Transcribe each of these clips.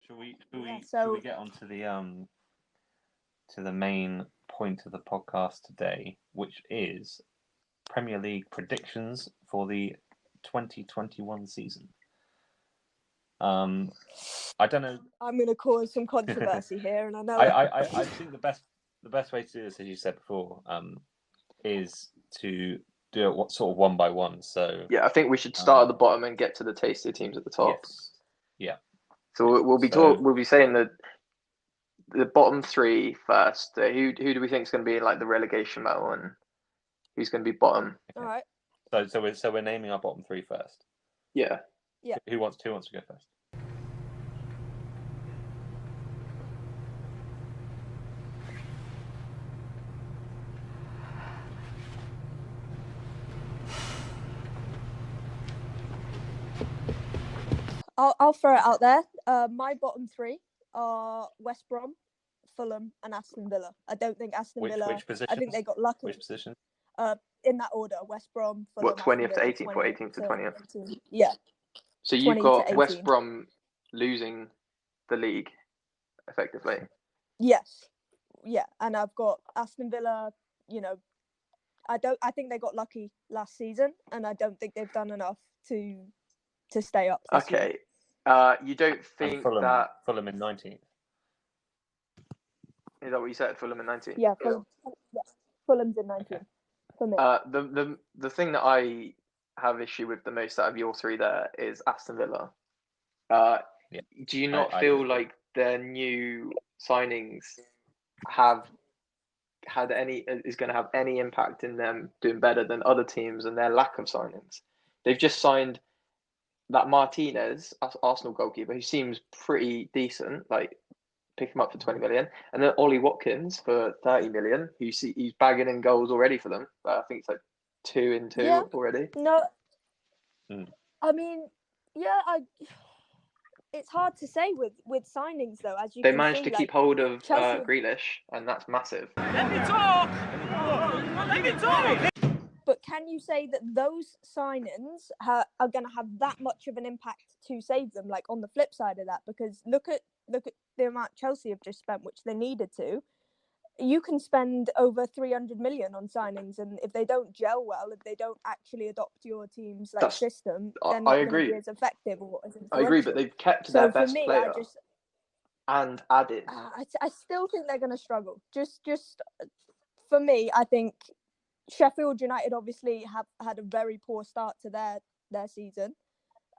Should we get on to the main point of the podcast today, which is Premier League predictions for the 2021 season. I don't know. I'm going to cause some controversy here, and I know. I think the best way to do this, as you said before, is to do it sort of one by one. So yeah, I think we should start at the bottom and get to the tastier teams at the top. Yes. Yeah. So we'll be saying that the bottom three first. Who do we think is going to be in like the relegation battle, and who's going to be bottom? Okay. All right. So we're naming our bottom three first. Yeah. Yeah. Who wants to go first? I'll throw it out there. My bottom three are West Brom, Fulham, and Aston Villa. I don't think Aston Villa. Which position? I think they got lucky. Which position? In that order: West Brom, Fulham. What, 20th to 18th or 18th to 20th? 18th. Yeah. So you've got West Brom losing the league, effectively. Yes. Yeah, and I've got Aston Villa. I think they got lucky last season, and I don't think they've done enough to stay up. Okay. You don't think that Fulham in 19th? Is that what you said? Fulham in 19th? Yeah, Fulham's in 19th. Okay. For me. The thing that I have issue with the most out of your three there is Aston Villa. Do you not feel like their new signings is going to have any impact in them doing better than other teams and their lack of signings? They've just signed that Martinez, Arsenal goalkeeper, who seems pretty decent, like pick him up for 20 million, and then Ollie Watkins for 30 million, he's bagging in goals already for them. I think it's like 2 in 2 already. No, I mean, it's hard to say with signings though. As they managed to keep hold of Grealish, and that's massive. Let me talk. Let me talk. But can you say that those signings are going to have that much of an impact to save them? Like on the flip side of that, because look at the amount Chelsea have just spent, which they needed to. You can spend over 300 million on signings, and if they don't gel well, if they don't actually adopt your team's system, they're not going to be as effective or as influential. I agree, but they've kept their best player and added. I still think they're going to struggle. Just for me, I think Sheffield United obviously have had a very poor start to their season,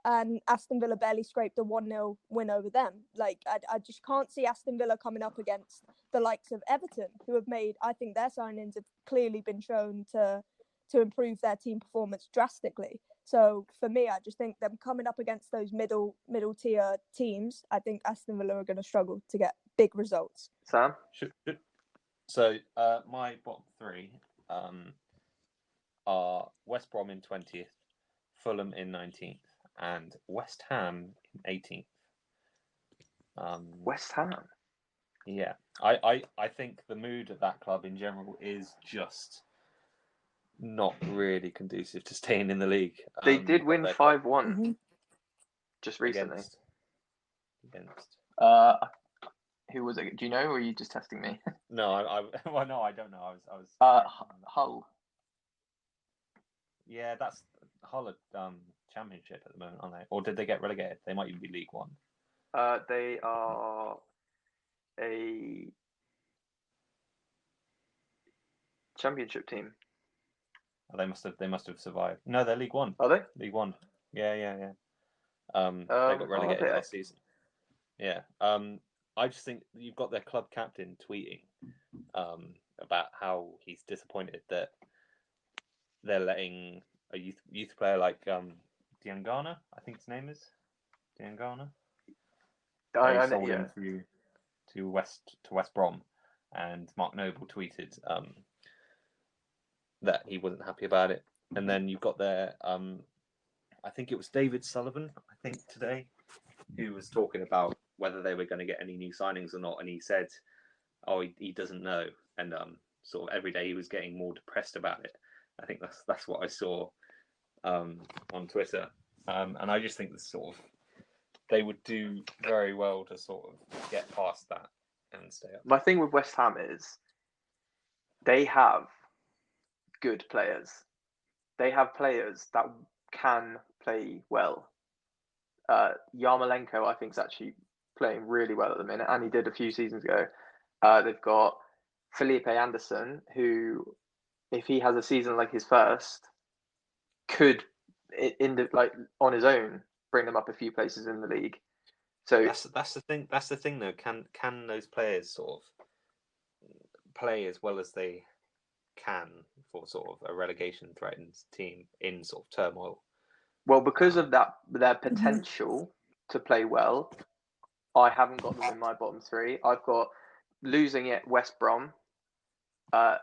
and Aston Villa barely scraped a 1-0 win over them. Like, I just can't see Aston Villa coming up against the likes of Everton, who have made, I think their signings have clearly been shown to improve their team performance drastically. So for me, I just think them coming up against those middle tier teams, I think Aston Villa are going to struggle to get big results. Sam? So my bottom three are West Brom in 20th, Fulham in 19th, and West Ham in 18th. West Ham? Yeah. I think the mood at that club in general is just not really conducive to staying in the league. They did win 5-1 just recently. Against. Who was it? Do you know, or are you just testing me? No, I don't know. I was. Hull. Yeah, that's Hull Championship at the moment, aren't they? Or did they get relegated? They might even be League One. They are a Championship team. Oh, they must have survived. No, they're League One. Are they? League One. Yeah. They got relegated last season. Yeah. I just think you've got their club captain tweeting about how he's disappointed that they're letting a youth player like Diangana, I think his name is Diangana. They sold him to West Brom, and Mark Noble tweeted that he wasn't happy about it. And then you've got their I think it was David Sullivan, today, who was talking about whether they were going to get any new signings or not, and he said, he doesn't know, and sort of every day he was getting more depressed about it. I think that's what I saw on Twitter, and I just think this sort of they would do very well to sort of get past that and stay up. My thing with West Ham is they have good players. They have players that can play well. Yarmolenko, I think, is actually playing really well at the minute, and he did a few seasons ago. They've got Felipe Anderson, who, if he has a season like his first, could on his own bring them up a few places in the league. So that's the thing. That's the thing, though. Can those players sort of play as well as they can for sort of a relegation-threatened team in sort of turmoil? Well, because of that, their potential to play well, I haven't got them in my bottom three. I've got losing it West Brom, that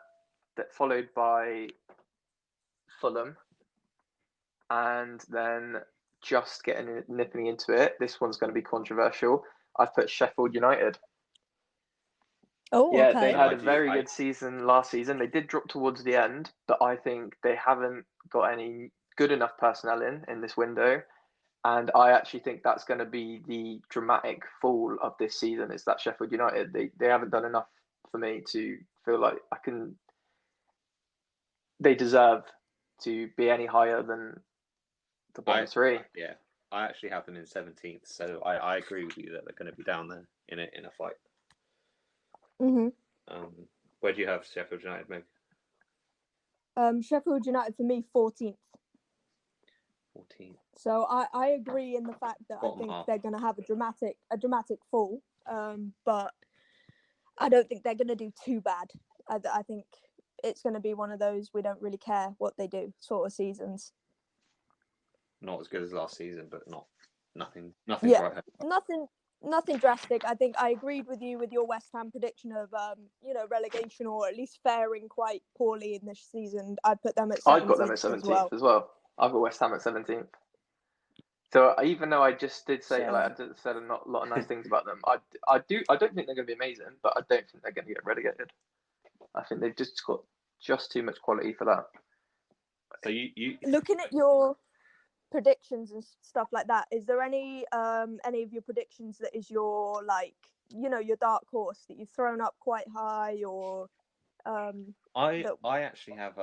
followed by Fulham, and then just nipping into it. This one's going to be controversial. I've put Sheffield United. Oh, yeah, okay. They had a very good season last season. They did drop towards the end, but I think they haven't got any good enough personnel in this window. And I actually think that's going to be the dramatic fall of this season, is that Sheffield United, they haven't done enough for me to feel like they deserve to be any higher than the bottom three. Yeah, I actually have them in 17th, so I agree with you that they're going to be down there in a fight. Mm-hmm. Where do you have Sheffield United, Meg? Sheffield United for me 14th. 14th. So I agree in the fact that I think they're going to have a dramatic fall, but I don't think they're going to do too bad. I think it's going to be one of those we don't really care what they do sort of seasons. Not as good as last season, but nothing. Yeah, nothing drastic. I think I agreed with you with your West Ham prediction of relegation, or at least faring quite poorly in this season. I put them at 17th. I've got them at 17th as well. I've got West Ham at 17th. So even though I just did say I said a lot of nice things about them, I don't think they're going to be amazing, but I don't think they're going to get relegated. I think they've just got too much quality for that. So you looking at your predictions and stuff like that, is there any of your predictions that is your your dark horse that you've thrown up quite high, or I actually have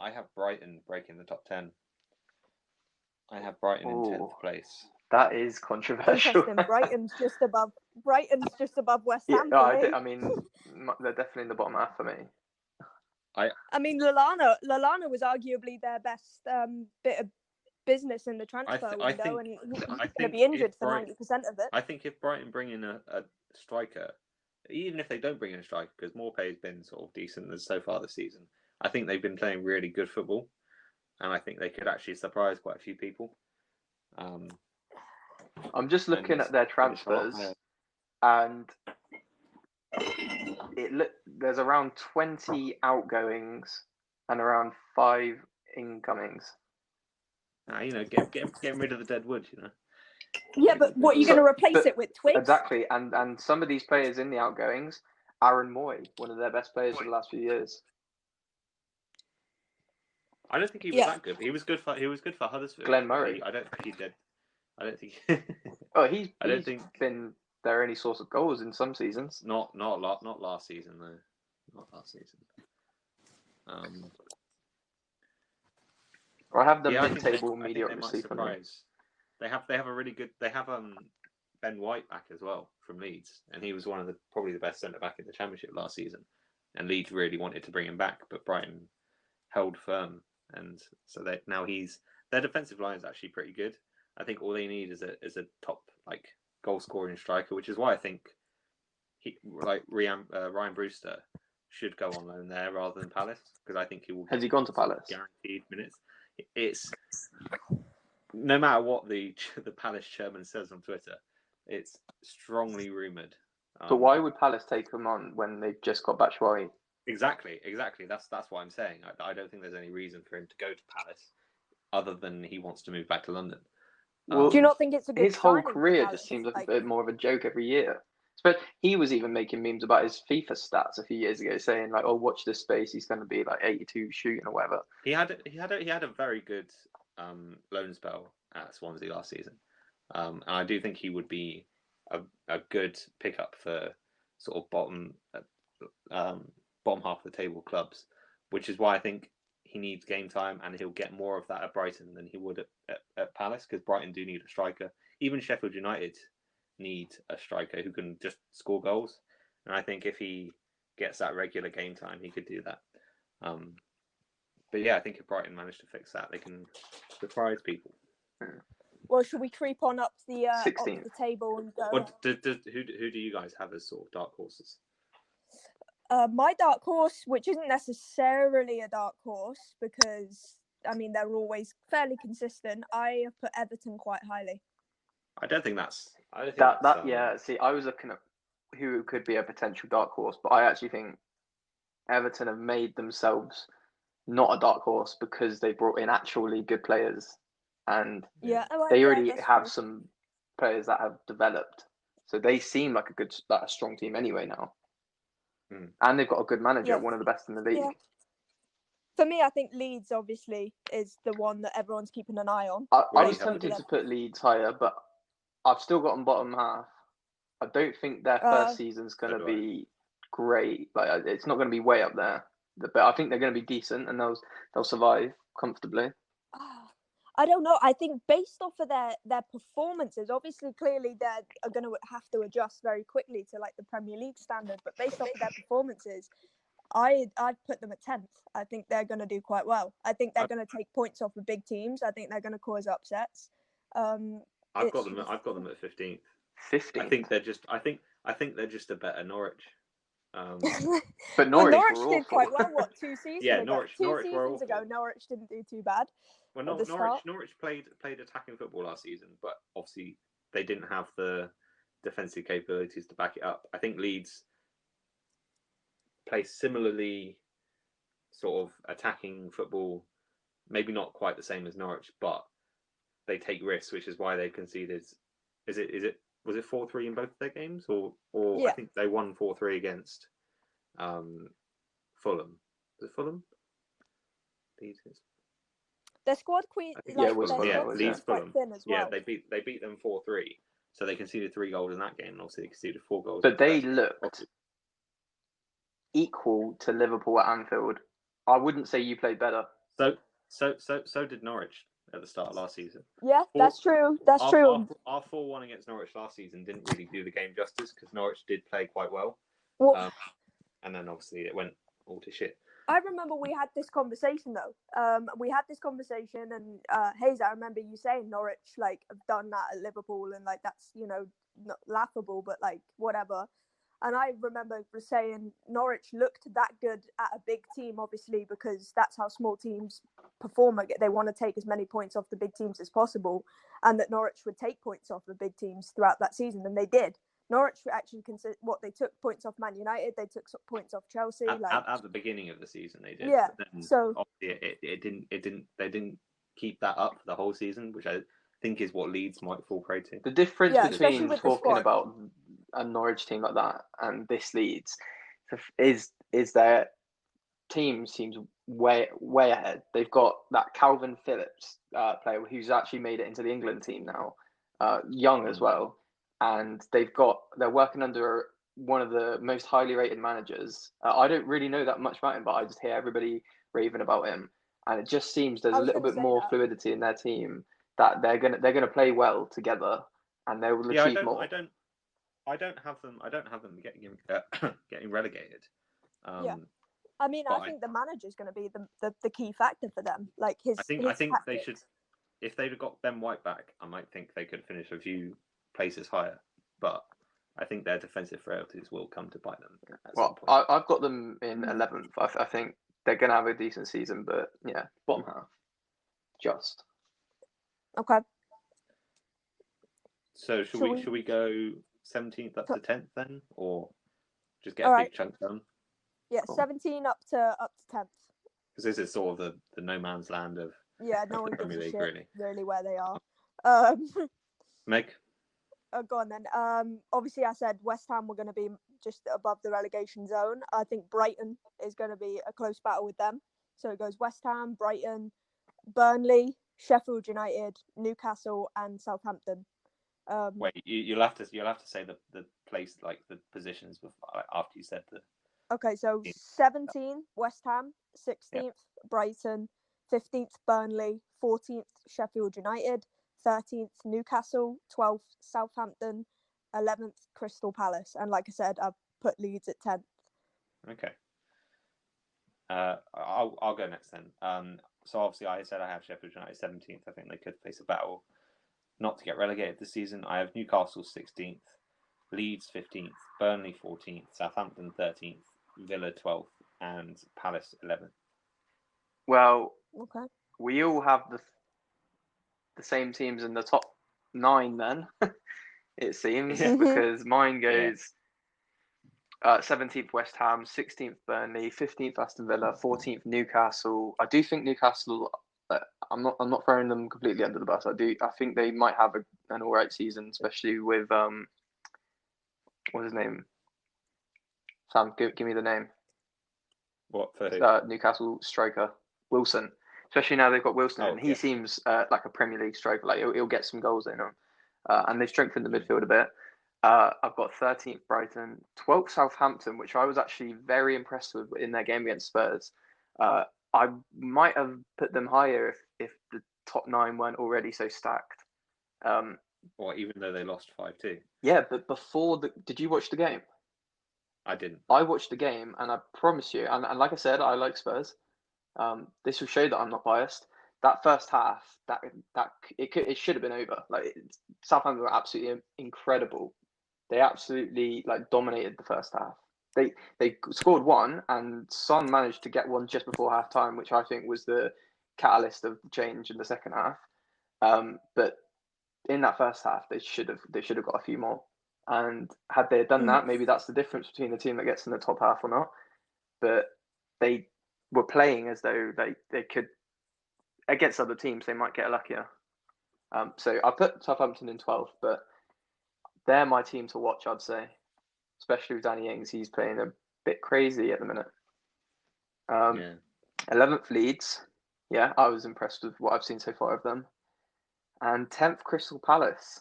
I have Brighton breaking the top 10. I have Brighton in 10th place. That is controversial. Brighton's just above West Ham. I mean, they're definitely in the bottom half for me. I mean, Lallana was arguably their best bit of business in the transfer window, and he's going to be injured for 90% of it. I think if Brighton bring in a striker, even if they don't bring in a striker, because Morpay has been sort of decent so far this season, I think they've been playing really good football, and I think they could actually surprise quite a few people. I'm just looking at their transfers, and there's around 20 outgoings and around 5 incomings. Getting rid of the dead wood, Yeah, but what are you going to replace it with? Twigs? Exactly, and some of these players in the outgoings, Aaron Moy, one of their best players for the last few years. I don't think he was that good. He was good for Huddersfield. Glenn Murray. I don't think he did. I don't think. He's been their only source of goals in some seasons. Not last season though. Not last season. I have them mid-table mediocrity for me. They have a really good. They have Ben White back as well from Leeds, and he was one of probably the best centre back in the Championship last season. And Leeds really wanted to bring him back, but Brighton held firm, and so their defensive line is actually pretty good. I think all they need is a top goal scoring striker, which is why I think Ryan Brewster should go on loan there rather than Palace, because I think he will. Has he gone to Palace? Guaranteed minutes. It's no matter what the Palace chairman says on Twitter, it's strongly rumoured. But why would Palace take him on when they've just got Batshuayi? Exactly. That's what I'm saying. I don't think there's any reason for him to go to Palace other than he wants to move back to London. Do you not think it's a good his whole career just seems like a bit more of a joke every year? But he was even making memes about his FIFA stats a few years ago, saying watch this space, he's going to be 82 shooting or whatever. He had a very good loan spell at Swansea last season. And I do think he would be a good pickup for sort of bottom half of the table clubs, which is why I think he needs game time, and he'll get more of that at Brighton than he would at Palace, because Brighton do need a striker. Even Sheffield United need a striker who can just score goals, and I think if he gets that regular game time, he could do that. But yeah, I think if Brighton manage to fix that, they can surprise people. Well, should we creep on up the table and go? Who do you guys have as sort of dark horses? My dark horse, which isn't necessarily a dark horse because I mean they're always fairly consistent. I have put Everton quite highly. I don't think that's. Yeah. See, I was looking at who could be a potential dark horse, but I actually think Everton have made themselves not a dark horse because they brought in actually good players, and they already have some players that have developed, so they seem like a strong team anyway now. And they've got a good manager, one of the best in the league. Yeah. For me, I think Leeds obviously is the one that everyone's keeping an eye on. I was tempted to put Leeds higher, but I've still got them bottom half. I don't think their first season's going to be great. Like it's not going to be way up there, but I think they're going to be decent and they'll survive comfortably. I don't know. I think based off of their performances, obviously, clearly they're going to have to adjust very quickly to like the Premier League standard. But based off of their performances, I'd put them at 10th. I think they're going to do quite well. I think they're going to take points off of big teams. I think they're going to cause upsets. I've got them at 15th. 15th. I think they're just a better Norwich. But Norwich did quite well. What, 2 seasons ago? Norwich seasons ago, Norwich didn't do too bad. Well, Norwich played attacking football last season, but obviously they didn't have the defensive capabilities to back it up. I think Leeds play similarly, sort of attacking football, maybe not quite the same as Norwich, but they take risks, which is why they conceded. Was it 4-3 in both of their games, or I think they won 4-3 against Fulham. Was it Fulham? Leeds. Their squad Leeds Fulham. Thin as well. Yeah, they beat them 4-3, so they conceded 3 goals in that game, and obviously they conceded 4 goals. But they looked equal to Liverpool at Anfield. I wouldn't say you played better. So did Norwich at the start of last season. Yeah, that's true. That's true. Our 4-1 against Norwich last season didn't really do the game justice because Norwich did play quite well. And then obviously it went all to shit. I remember we had this conversation though. We had this conversation, and Hayes, I remember you saying Norwich like have done that at Liverpool, and like that's not laughable, but like whatever. And I remember saying Norwich looked that good at a big team, obviously, because that's how small teams perform. They want to take as many points off the big teams as possible, and that Norwich would take points off the big teams throughout that season, and they did. Norwich actually they took points off Man United, they took points off Chelsea. At the beginning of the season, they did. Yeah. So obviously they didn't keep that up for the whole season, which I think is what Leeds might fall prey to. The difference between talking about a Norwich team like that and this Leeds is their team seems way ahead. They've got that Calvin Phillips player who's actually made it into the England team now, young as well, and they're working under one of the most highly rated managers. I don't really know that much about him, but I just hear everybody raving about him, and it just seems there's a little bit more fluidity in their team that they're gonna play well together, and they will achieve more. I don't have them getting relegated. I mean, I think the manager's going to be the key factor for them. Like I think they should. If they'd have got Ben White back, I might think they could finish a few places higher. But I think their defensive frailties will come to bite them. Well, I've got them in 11th. I think they're going to have a decent season, but yeah, bottom half, just. Okay. So should we go 17th up to 10th then, or just get a big chunk done? Yeah, cool. 17 up to 10th. Because this is sort of the no man's land of no one gives a shit really where they are. Meg? Go on then. Obviously I said West Ham were going to be just above the relegation zone. I think Brighton is going to be a close battle with them. So it goes West Ham, Brighton, Burnley, Sheffield United, Newcastle and Southampton. Wait, you'll have to say the place, like the positions before, after you said the. Okay, so 17 West Ham, 16th Brighton, 15th Burnley, 14th Sheffield United, 13th Newcastle, 12th Southampton, 11th Crystal Palace, and like I said, I've put Leeds at 10th. Okay. I'll go next then. So obviously I said I have Sheffield United 17th. I think they could face a battle not to get relegated this season. I have Newcastle 16th, Leeds 15th, Burnley 14th, Southampton 13th, Villa 12th, and Palace 11th. Well, okay. We all have the same teams in the top 9 then, it seems, because mine goes 17th West Ham, 16th Burnley, 15th Aston Villa, 14th Newcastle. I do think Newcastle, I'm not throwing them completely under the bus. I think they might have an all right season, especially with what's his name? Sam, give me the name. What for who? Newcastle striker Wilson. Especially now they've got Wilson, and he seems like a Premier League striker. Like he'll get some goals in him, and they've strengthened the midfield a bit. I've got 13th Brighton, 12th Southampton, which I was actually very impressed with in their game against Spurs. I might have put them higher if the top 9 weren't already so stacked. Or even though they lost 5-2. Yeah, but did you watch the game? I didn't. I watched the game, and I promise you, and like I said, I like Spurs. This will show that I'm not biased. That first half, it should have been over. Like Southampton were absolutely incredible. They absolutely dominated the first half. They scored one, and Son managed to get one just before half time, which I think was the catalyst of the change in the second half. But in that first half, they should have got a few more. And had they done that, maybe that's the difference between the team that gets in the top half or not. But they were playing as though they could, against other teams, they might get luckier. So I put Southampton in 12th, but they're my team to watch, I'd say. Especially with Danny Ings, he's playing a bit crazy at the minute. 11th Leeds. Yeah, I was impressed with what I've seen so far of them. And 10th Crystal Palace.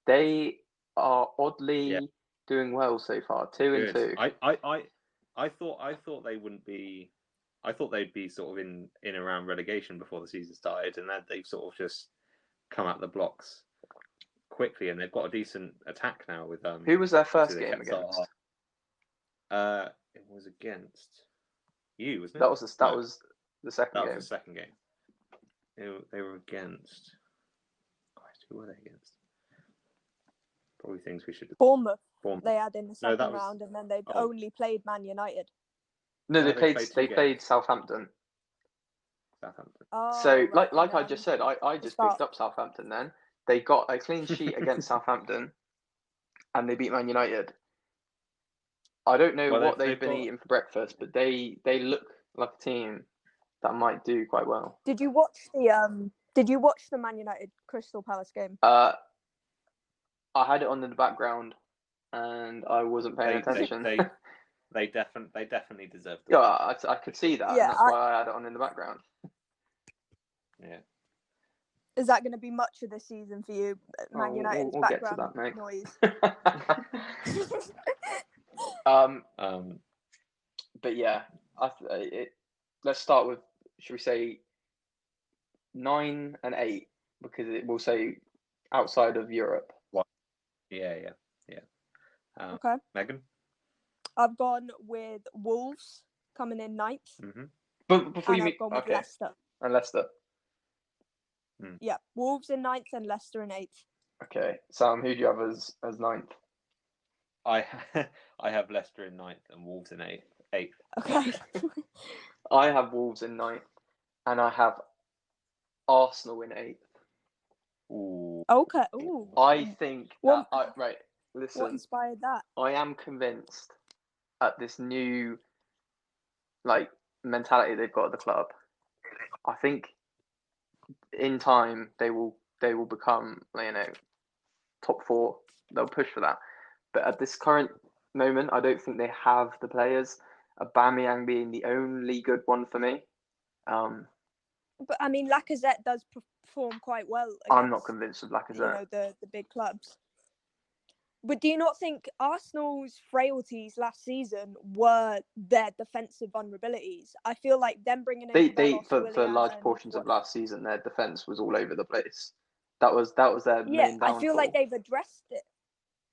They are oddly doing well so far. 2 and 2. I thought they wouldn't be. I thought they'd be sort of in around relegation before the season started, and then they've sort of just come out the blocks quickly, and they've got a decent attack now with Who was their first game against? It was against you, wasn't it? That was the second game. That was the second game. They were against. Christ, who were they against? Probably things we should. Bournemouth. They had in the second round, and then they've only played Man United. No, they played Southampton. Oh, so, right, like I just said, I just picked up Southampton then. They got a clean sheet against Southampton, and they beat Man United. I don't know what they've been eating for breakfast, but they look like a team that might do quite well. Did you watch the Man United Crystal Palace game? I had it on in the background, and I wasn't paying attention. They definitely deserved it. Yeah, I could see that. Yeah, and that's why I had it on in the background. Yeah. Is that going to be much of this season for you, Man United's we'll background get to that, mate. noise? But yeah, let's start with, should we say 9 and 8, because it will say outside of Europe. What? Yeah. Okay. Megan? I've gone with Wolves coming in 9th. Mm-hmm. But before I've gone with Leicester. And Leicester. Yeah, Wolves in 9th and Leicester in 8th. Okay, Sam, who do you have as 9th? I have Leicester in 9th and Wolves in 8th. Okay. I have Wolves in 9th, and I have Arsenal in 8th. Ooh. Okay. Ooh. I think right. Listen. What inspired that? I am convinced at this new mentality they've got at the club. I think in time they will become top 4. They'll push for that. But at this current moment, I don't think they have the players. Aubameyang being the only good one for me. But I mean, Lacazette does perform quite well. I'm not convinced of Lacazette. The big clubs. But do you not think Arsenal's frailties last season were their defensive vulnerabilities? I feel like them bringing in Cabellos, for large and portions of last season, their defense was all over the place. That was their main downfall. I feel like they've addressed it.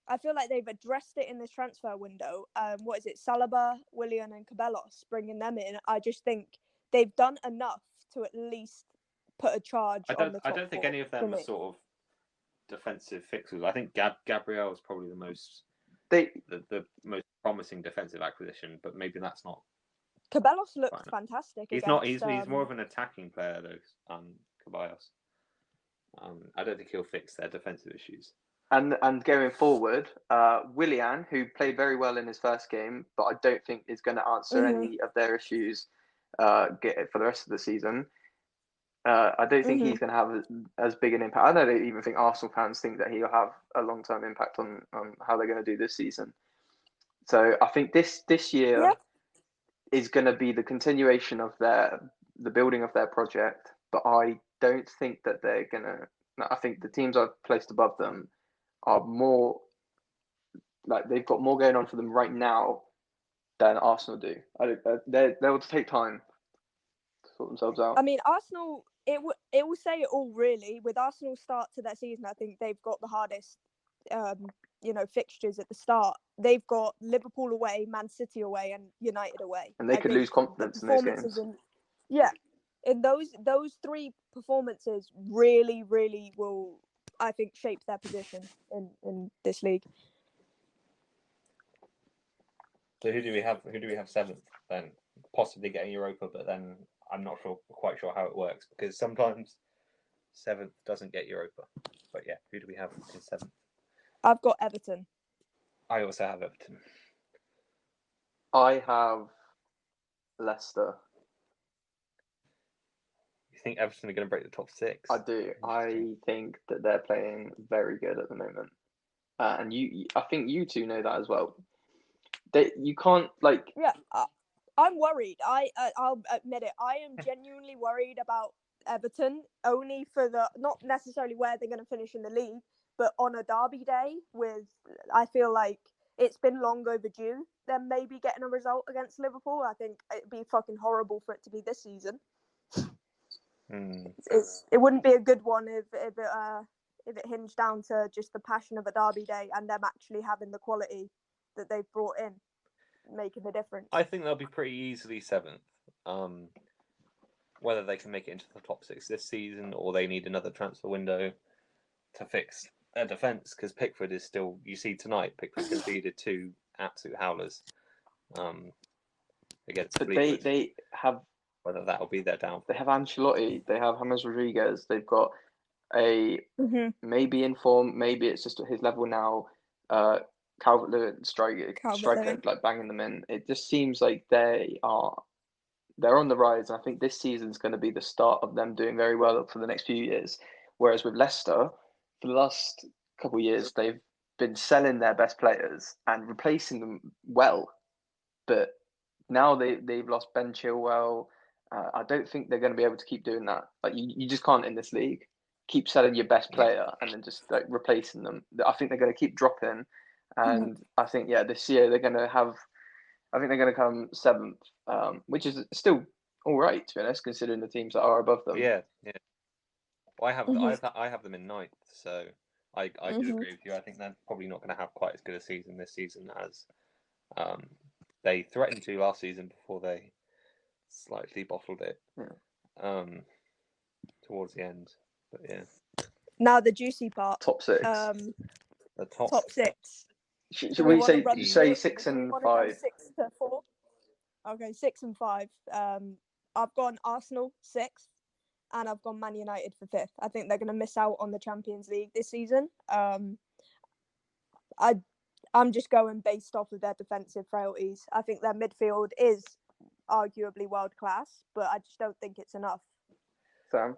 I feel like they've addressed it in this transfer window. What is it? Saliba, Willian, and Cabellos, bringing them in. I just think they've done enough to at least put a charge on the top I don't think any of them are sort of defensive fixes. I think Gabriel is probably the most most promising defensive acquisition, but maybe that's not. Cabellos looked fantastic. He's not. He's more of an attacking player though. Cabellos. I don't think he'll fix their defensive issues. And going forward, Willian, who played very well in his first game, but I don't think is going to answer any of their issues for the rest of the season. I don't think he's going to have as big an impact. I don't even think Arsenal fans think that he'll have a long-term impact on how they're going to do this season. So I think this year is going to be the continuation of the building of their project. But I don't think that they're going to. I think the teams I've placed above them are more like they've got more going on for them right now than Arsenal do. They'll take time to sort themselves out. I mean, Arsenal. It will say it all really. With Arsenal's start to their season, I think they've got the hardest, fixtures at the start. They've got Liverpool away, Man City away, and United away. And they could lose confidence in those games. In those three performances really, really will, I think, shape their position in this league. So who do we have? Who do we have seventh then? Possibly getting Europa, but then I'm not quite sure how it works because sometimes seventh doesn't get Europa. But yeah, who do we have in seventh? I've got Everton. I also have Everton. I have Leicester. You think Everton are going to break the top six? I do. I think that they're playing very good at the moment, and I think you two know that as well. You can't like. Yeah, I'm worried. I'll admit it. I am genuinely worried about Everton, only for not necessarily where they're going to finish in the league, but on a derby day I feel like it's been long overdue. Them maybe getting a result against Liverpool. I think it'd be fucking horrible for it to be this season. It wouldn't be a good one if it hinged down to just the passion of a derby day and them actually having the quality that they've brought in, making a difference. I think they'll be pretty easily seventh. Whether they can make it into the top six this season or they need another transfer window to fix their defence, because Pickford is still. You see tonight, Pickford conceded 2 absolute howlers against Fleetwood. But they have. Whether that'll be their downfall. They have Ancelotti. They have James Rodriguez. They've got a maybe in form. Maybe it's just at his level now. Calvert-Lewin striker like banging them in. It just seems like they're on the rise. And I think this season's going to be the start of them doing very well for the next few years. Whereas with Leicester, for the last couple of years, they've been selling their best players and replacing them well, but now they've lost Ben Chilwell. I don't think they're going to be able to keep doing that. Like you just can't in this league keep selling your best player and then just like replacing them. I think they're going to keep dropping, and I think this year they're going to have. I think they're going to come seventh, which is still all right to be honest, considering the teams that are above them. Yeah. Well, I have them in ninth, so I do agree with you. I think they're probably not going to have quite as good a season this season as they threatened to last season before they slightly bottled it towards the end. But yeah. Now the juicy part. Top six. The top six. Should we say 6 and 5? 6 to 4. Okay, 6 and 5. I've gone Arsenal 6th, and I've gone Man United for 5th. I think they're going to miss out on the Champions League this season. I'm just going based off of their defensive frailties. I think their midfield is arguably world class, but I just don't think it's enough. Sam?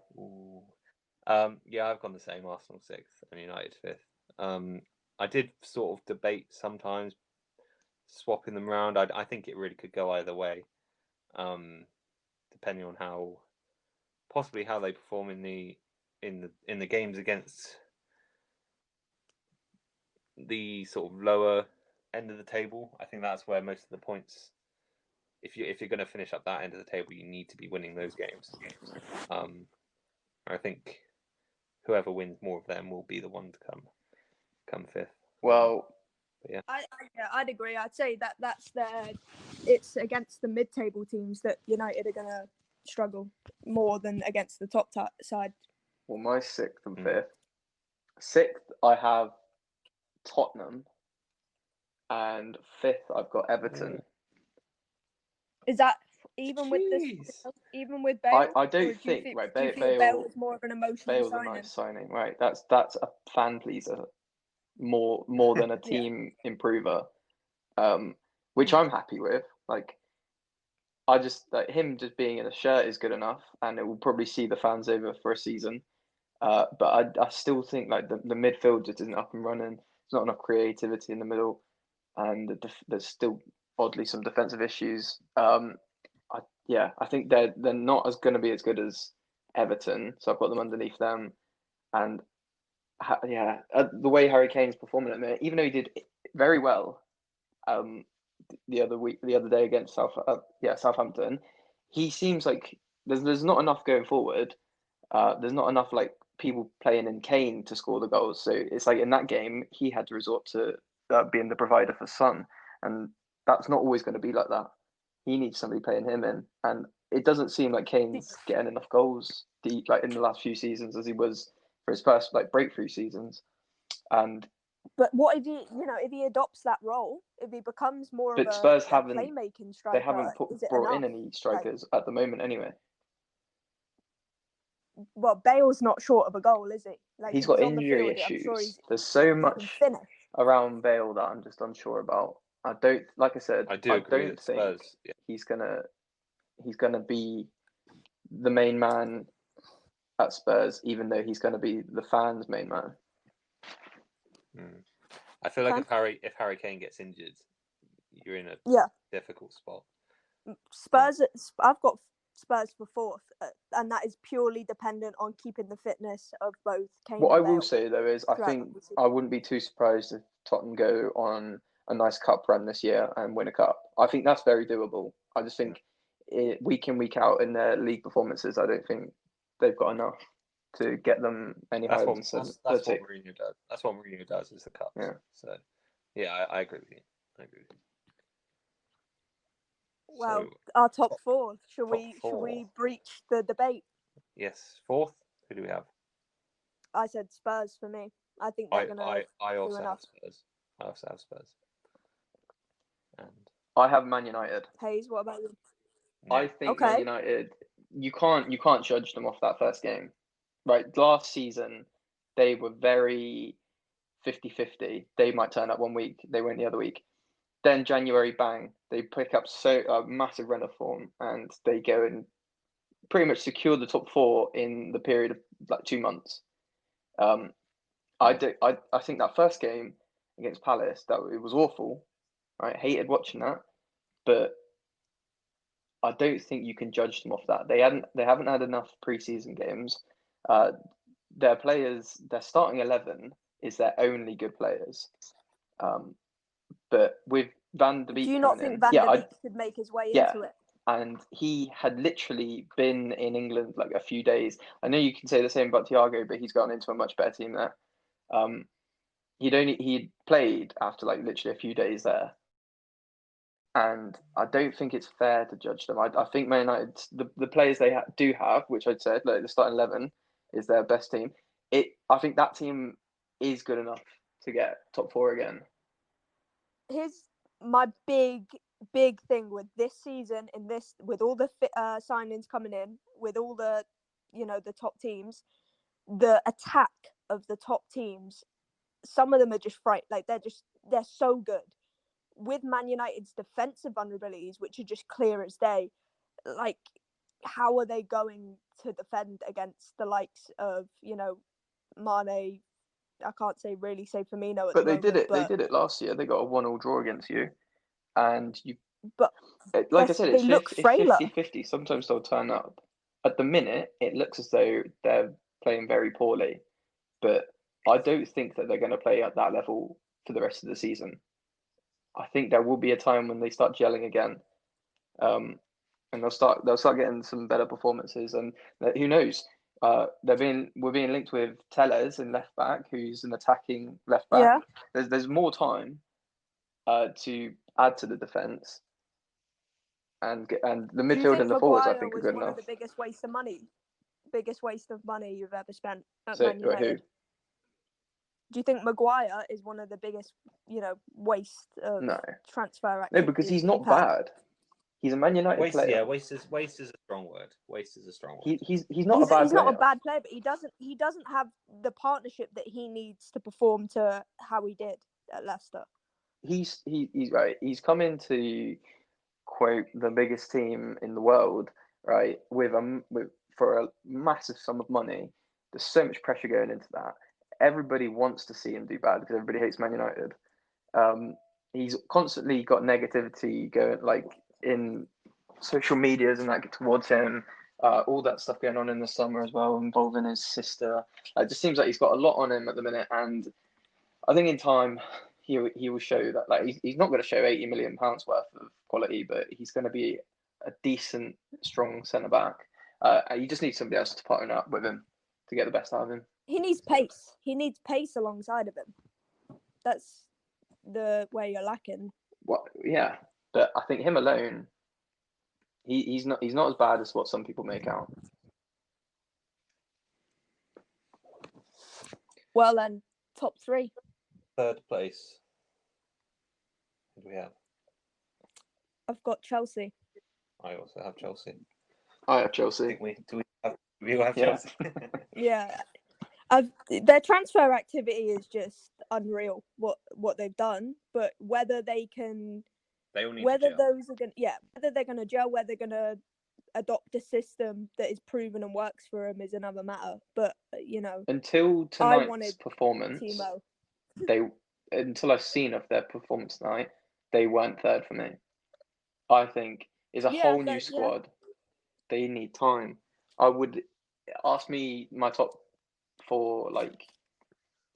Yeah, I've gone the same. Arsenal 6th and United 5th. I did sort of debate sometimes swapping them around. I think it really could go either way, depending on how they perform in the games against the sort of lower end of the table. I think that's where most of the points. If you're going to finish up that end of the table, you need to be winning those games. I think whoever wins more of them will be the one to come fifth. Well, yeah, I'd agree. I'd say it's against the mid-table teams that United are going to struggle more than against the top side. Well, my sixth and fifth. Sixth, I have Tottenham, and fifth, I've got Everton. Is that even with Bale? I don't think right. Do you feel Bale is more of an emotional signing? Bale's a nice signing, right? That's a fan pleaser, more than a team improver, which I'm happy with. Like, I just him just being in a shirt is good enough, and it will probably see the fans over for a season. But I still think like the midfield just isn't up and running. There's not enough creativity in the middle, and there's still oddly some defensive issues. I think they're not going to be as good as Everton, so I've got them underneath them. And the way Harry Kane's performing at the minute, even though he did very well, the other day against Southampton, he seems like there's not enough going forward. There's not enough like people playing in Kane to score the goals. So it's like in that game he had to resort to being the provider for Son, and that's not always going to be like that. He needs somebody playing him in, and it doesn't seem like Kane's getting enough goals like in the last few seasons as he was for his first like breakthrough seasons. But what if he adopts that role? If he becomes more of a playmaking striker, they haven't brought in any strikers at the moment anyway. Well, Bale's not short of a goal, is he? Like, he's got injury issues. There's so much around Bale that I'm just unsure about. I don't think Spurs, he's gonna be the main man at Spurs, even though he's gonna be the fans' main man. I feel like if Harry Kane gets injured, you're in a difficult spot. Spurs, I've got Spurs for fourth, and that is purely dependent on keeping the fitness of both Kane and Bale. What I will say though is, I think I wouldn't be too surprised if Tottenham go on a nice cup run this year and win a cup. I think that's very doable. I just think week in, week out in their league performances, I don't think they've got enough to get them any higher than that's what Mourinho does. That's what Mourinho does, is the cups. Yeah. So, yeah, I agree with you. Well, our top four. Should we breach the debate? Yes, fourth. Who do we have? I said Spurs for me. I think they're going to I also have Spurs. I also have Spurs. And I have Man United. Hayes, what about you? Yeah. I think Man United, you can't judge them off that first game. Right, last season, they were very 50-50. They might turn up one week, they went the other week. Then January, bang, they pick up a massive run of form, and they go and pretty much secure the top four in the period of like 2 months. I think that first game against Palace, it was awful. I hated watching that, but I don't think you can judge them off that. They haven't had enough preseason games. Their players, their starting 11 is their only good players. But with Van der Beek, do you not think Van der Beek could make his way into it? And he had literally been in England like a few days. I know you can say the same about Thiago, but he's gotten into a much better team there. He'd played after like literally a few days there. And I don't think it's fair to judge them. I think Man United, the players they do have, which I'd said, like the starting 11 is their best team. I think that team is good enough to get top four again. Here's my big thing with this season, with all the signings coming in, with all the the top teams, the attack of the top teams, some of them are just like they're so good. With Man United's defensive vulnerabilities, which are just clear as day, like how are they going to defend against the likes of Mane? I can't really say Firmino at the moment. They did it last year. They got a 1-1 draw against you, and you. But like I said, it's 50-50. Sometimes they'll turn up. At the minute, it looks as though they're playing very poorly, but I don't think that they're going to play at that level for the rest of the season. I think there will be a time when they start gelling again, and they'll start getting some better performances. And who knows? We're being linked with Tellez in left back, who's an attacking left back. Yeah. There's more time to add to the defense, and the midfield and the forwards I think are good enough. One of the biggest waste of money you've ever spent at So, Man United? who? Do you think Maguire is one of the biggest, waste of transfer activity? No, because he's not bad. He's a Man United player. Yeah, waste is a strong word. Waste is a strong word. He's not a bad player. He's not a bad player, but he doesn't have the partnership that he needs to perform to how he did at Leicester. He's right. He's come into, quote, the biggest team in the world, right? For a massive sum of money. There's so much pressure going into that. Everybody wants to see him do bad because everybody hates Man United. He's constantly got negativity going, like in social medias and that towards him. All that stuff going on in the summer as well, involving his sister. It just seems like he's got a lot on him at the minute, and I think in time he will show that. Like he's not going to show £80 million worth of quality, but he's going to be a decent, strong centre back. You just need somebody else to partner up with him to get the best out of him. He needs pace. He needs pace alongside of him. That's the way you're lacking. Well, yeah, but I think him alone, he's not as bad as what some people make out. Well then, top 3. Third place. Who do we have? I've got Chelsea. I also have Chelsea. I have Chelsea. We all have Chelsea? Yeah. Their transfer activity is just unreal. What they've done, but whether they can, whether they're going to gel, whether they're going to adopt a system that is proven and works for them is another matter. But until tonight's performance, until I've seen of their performance tonight, they weren't third for me. I think is a whole new squad. They need time. I would ask me my top 4 like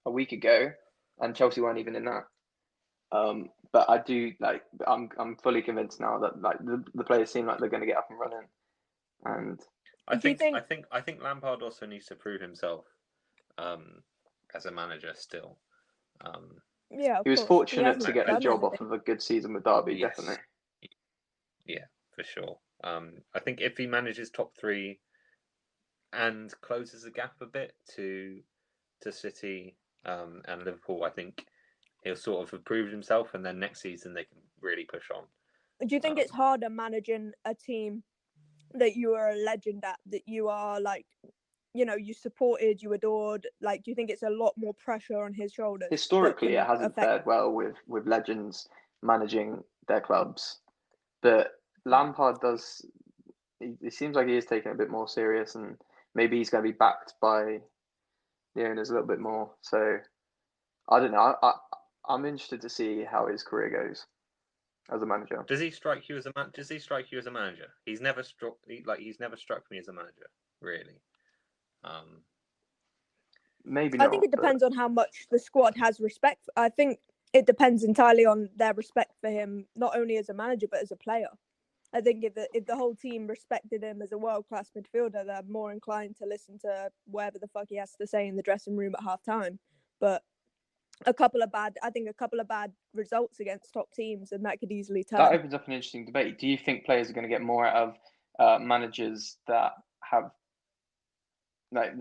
a week ago, and Chelsea weren't even in that. But I do like. I'm fully convinced now that like the players seem like they're going to get up and running. And I think Lampard also needs to prove himself as a manager still. He was fortunate to get the job off of a good season with Derby, yes. Definitely. Yeah, for sure. I think if he manages top 3 and closes the gap a bit to City and Liverpool, I think he'll sort of have proved himself, and then next season they can really push on. Do you think it's harder managing a team that you are a legend at, that you are like, you supported, you adored? Like, do you think it's a lot more pressure on his shoulders? Historically, it hasn't fared well with legends managing their clubs, but Lampard does. It seems like he is taking it a bit more serious, and maybe he's going to be backed by the owners a little bit more. So I don't know. I'm interested to see how his career goes as a manager. Does he strike you as a manager? He's never struck me as a manager, really. Maybe not. I think it depends on how much the squad has respect. I think it depends entirely on their respect for him, not only as a manager but as a player. I think if the whole team respected him as a world-class midfielder, they're more inclined to listen to whatever the fuck he has to say in the dressing room at half-time. But a couple of bad results against top teams, and that could easily turn. That opens up an interesting debate. Do you think players are going to get more out of managers that have,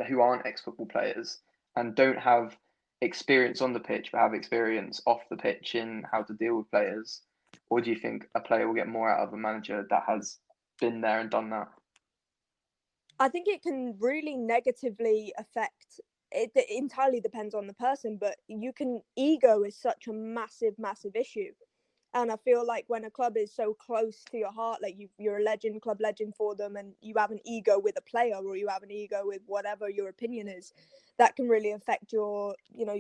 who aren't ex-football players and don't have experience on the pitch but have experience off the pitch in how to deal with players? Or do you think a player will get more out of a manager that has been there and done that? I think it can really negatively affect. It entirely depends on the person, but ego is such a massive issue. And I feel like when a club is so close to your heart, like you're a club legend for them, and you have an ego with a player, or you have an ego with whatever your opinion is, that can really affect your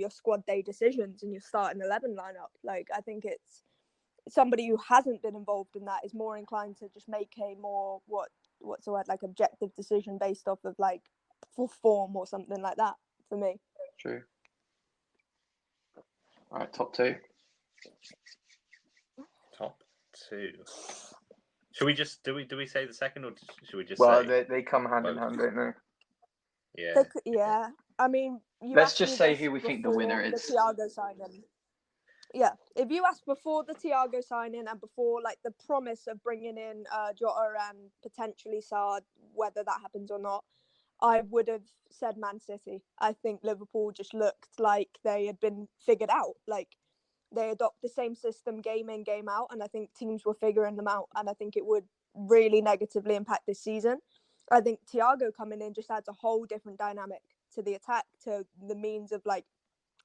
squad day decisions and your starting 11 lineup. Like, I think it's somebody who hasn't been involved in that is more inclined to just make a more what's the word, like objective decision based off of like full form or something like that. For me, true. All right, top two. Top two. Should we just do we say the second, or should we just Well, say they come hand in hand, don't they? Yeah. Yeah. I mean, let's just say who we think the winner is. The Thiago signing. Yeah, if you asked before the Thiago signing and before like the promise of bringing in Jota and potentially Saad, whether that happens or not, I would have said Man City. I think Liverpool just looked like they had been figured out. Like they adopt the same system game in, game out, and I think teams were figuring them out, and I think it would really negatively impact this season. I think Thiago coming in just adds a whole different dynamic to the attack, to the means of like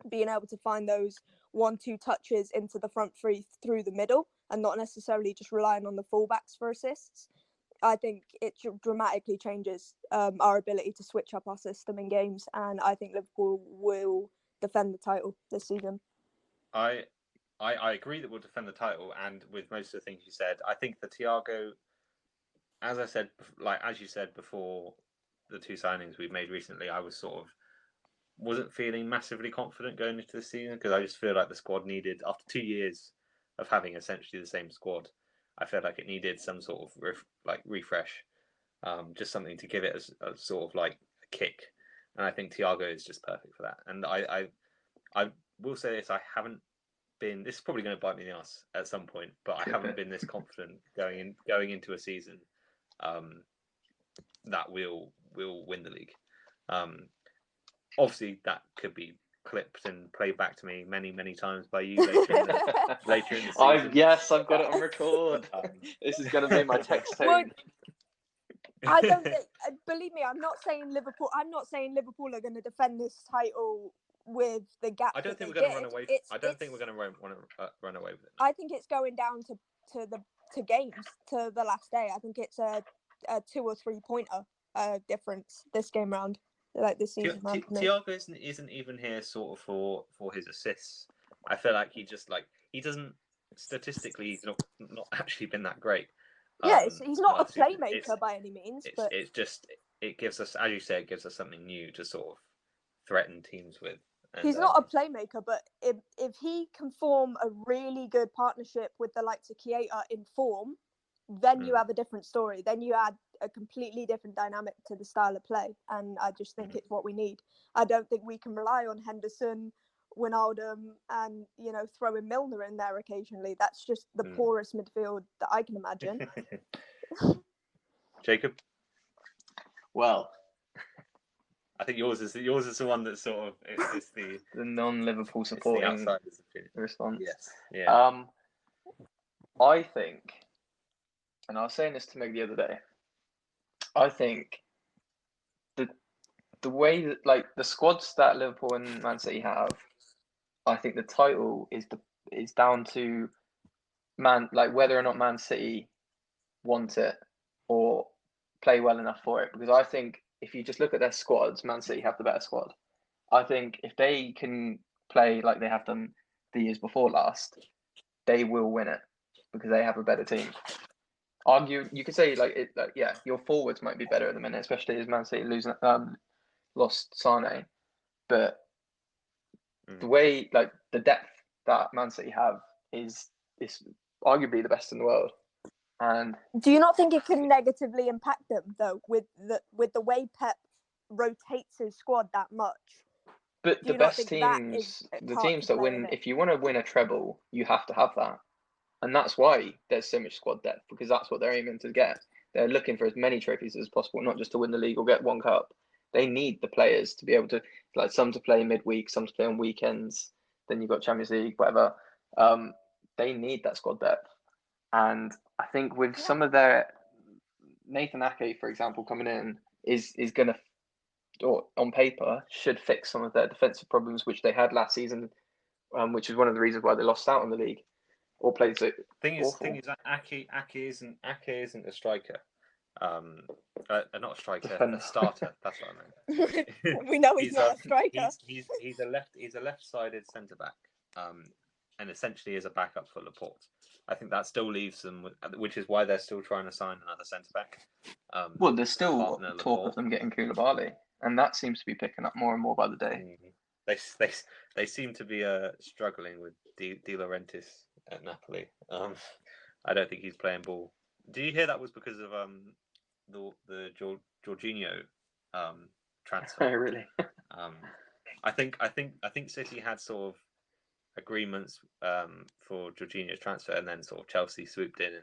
being able to find those 1-2 touches into the front three through the middle and not necessarily just relying on the fullbacks for assists. I think it dramatically changes our ability to switch up our system in games, and I think Liverpool will defend the title this season. I agree that we'll defend the title, and with most of the things you said, I think the Thiago, as you said before, the two signings we've made recently, I wasn't feeling massively confident going into the season because I just feel like the squad needed, after 2 years of having essentially the same squad, I felt like it needed some sort of refresh, just something to give it a sort of like a kick, and I think Thiago is just perfect for that. And I will say this: I haven't been. This is probably going to bite me in the ass at some point, but I haven't been this confident going into a season that we'll win the league. Obviously, that could be clipped and played back to me many times by you later in the season. I've got it on record. This is going to be my text tone. I don't think, believe me, I'm not saying Liverpool are going to defend this title with the gap. I don't think we're going to run away. I don't think we're going to run away with it. I think it's going down to games, to the last day. I think it's a 2 or 3 pointer difference this game round. Like this season, Thiago isn't even here sort of for his assists. I feel like he doesn't statistically, he's not actually been that great. Yeah, he's not a playmaker by any means. But it gives us, as you say, it gives us something new to sort of threaten teams with. And, he's not a playmaker, but if he can form a really good partnership with the likes of Keita in form, then you have a different story. Then you add a completely different dynamic to the style of play, and I just think it's what we need. I don't think we can rely on Henderson, Wijnaldum, and throwing Milner in there occasionally. That's just the poorest midfield that I can imagine. Jacob? Well, I think yours is the one that's sort of it's the non-Liverpool supporting response. Yes. Yeah. I think, and I was saying this to Meg the other day, I think the way that the squads that Liverpool and Man City have, I think the title is down to whether or not Man City want it or play well enough for it. Because I think if you just look at their squads, Man City have the better squad. I think if they can play like they have done the years before last, they will win it because they have a better team. You could say your forwards might be better at the minute, especially as Man City lost Sane, but the way the depth that Man City have is arguably the best in the world. And do you not think it can negatively impact them though, with the way Pep rotates his squad that much? But the best teams, the teams that win, if you want to win a treble, you have to have that. And that's why there's so much squad depth, because that's what they're aiming to get. They're looking for as many trophies as possible, not just to win the league or get one cup. They need the players to be able to, some to play midweek, some to play on weekends. Then you've got Champions League, whatever. They need that squad depth. And I think with some of their, Nathan Ake, for example, coming in, is going to, or on paper, should fix some of their defensive problems, which they had last season, which is one of the reasons why they lost out on the league. Or played so. Thing is that Ake isn't a striker. Not a striker, Defender. A starter. That's what I meant. We know he's not a striker. He's a left-sided centre back, and essentially is a backup for Laporte. I think that still leaves them, which is why they're still trying to sign another centre back. There's still talk of them getting Koulibaly, and that seems to be picking up more and more by the day. they seem to be struggling with De Laurentiis at Napoli. I don't think he's playing ball. Do you hear that was because of the Jorginho transfer? Oh, really? I think City had sort of agreements for Jorginho's transfer, and then sort of Chelsea swooped in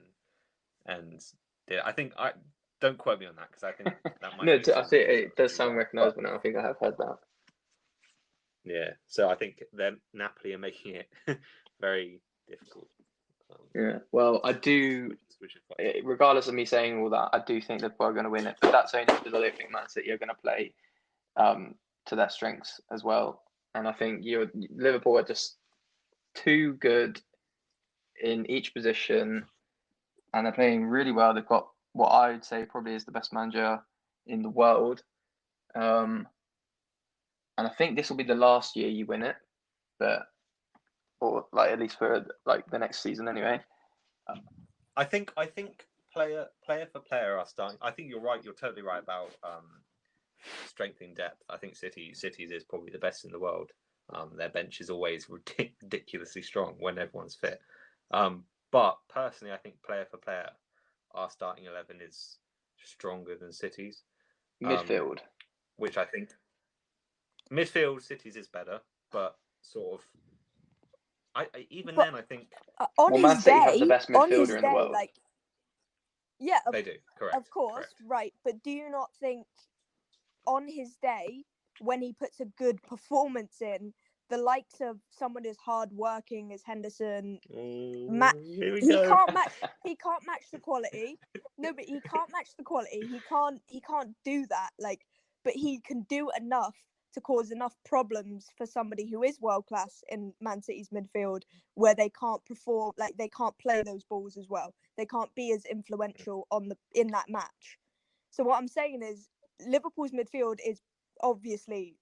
and did. I don't quote me on that because I think that might. No, I see it does sound recognisable now. I think I have heard that. Yeah, so I think then Napoli are making it very difficult. Yeah, well, I do. Regardless of me saying all that, I do think Liverpool are going to win it, but that's only because I don't think Man City are going to play to their strengths as well. And I think Liverpool are just too good in each position, and they're playing really well. They've got what I would say probably is the best manager in the world. And I think this will be the last year you win it, or like at least for like the next season anyway. I think player for player are starting. I think you're right. You're totally right about strengthening depth. I think City's is probably the best in the world. Their bench is always ridiculously strong when everyone's fit. But personally, I think player for player, our starting 11 is stronger than City's. Midfield, which I think midfield City's is better, but sort of. I think on Man his City day, have the best midfielder in the world. Like, yeah, they do. Correct. Of course, correct. Right. But do you not think on his day, when he puts a good performance in, the likes of someone as hardworking as Henderson, he can't match the quality. No, but he can't match the quality. He can't do that. Like, but he can do enough to cause enough problems for somebody who is world class in Man City's midfield, where they can't perform, like they can't play those balls as well. They can't be as influential in that match. So what I'm saying is, Liverpool's midfield is obviously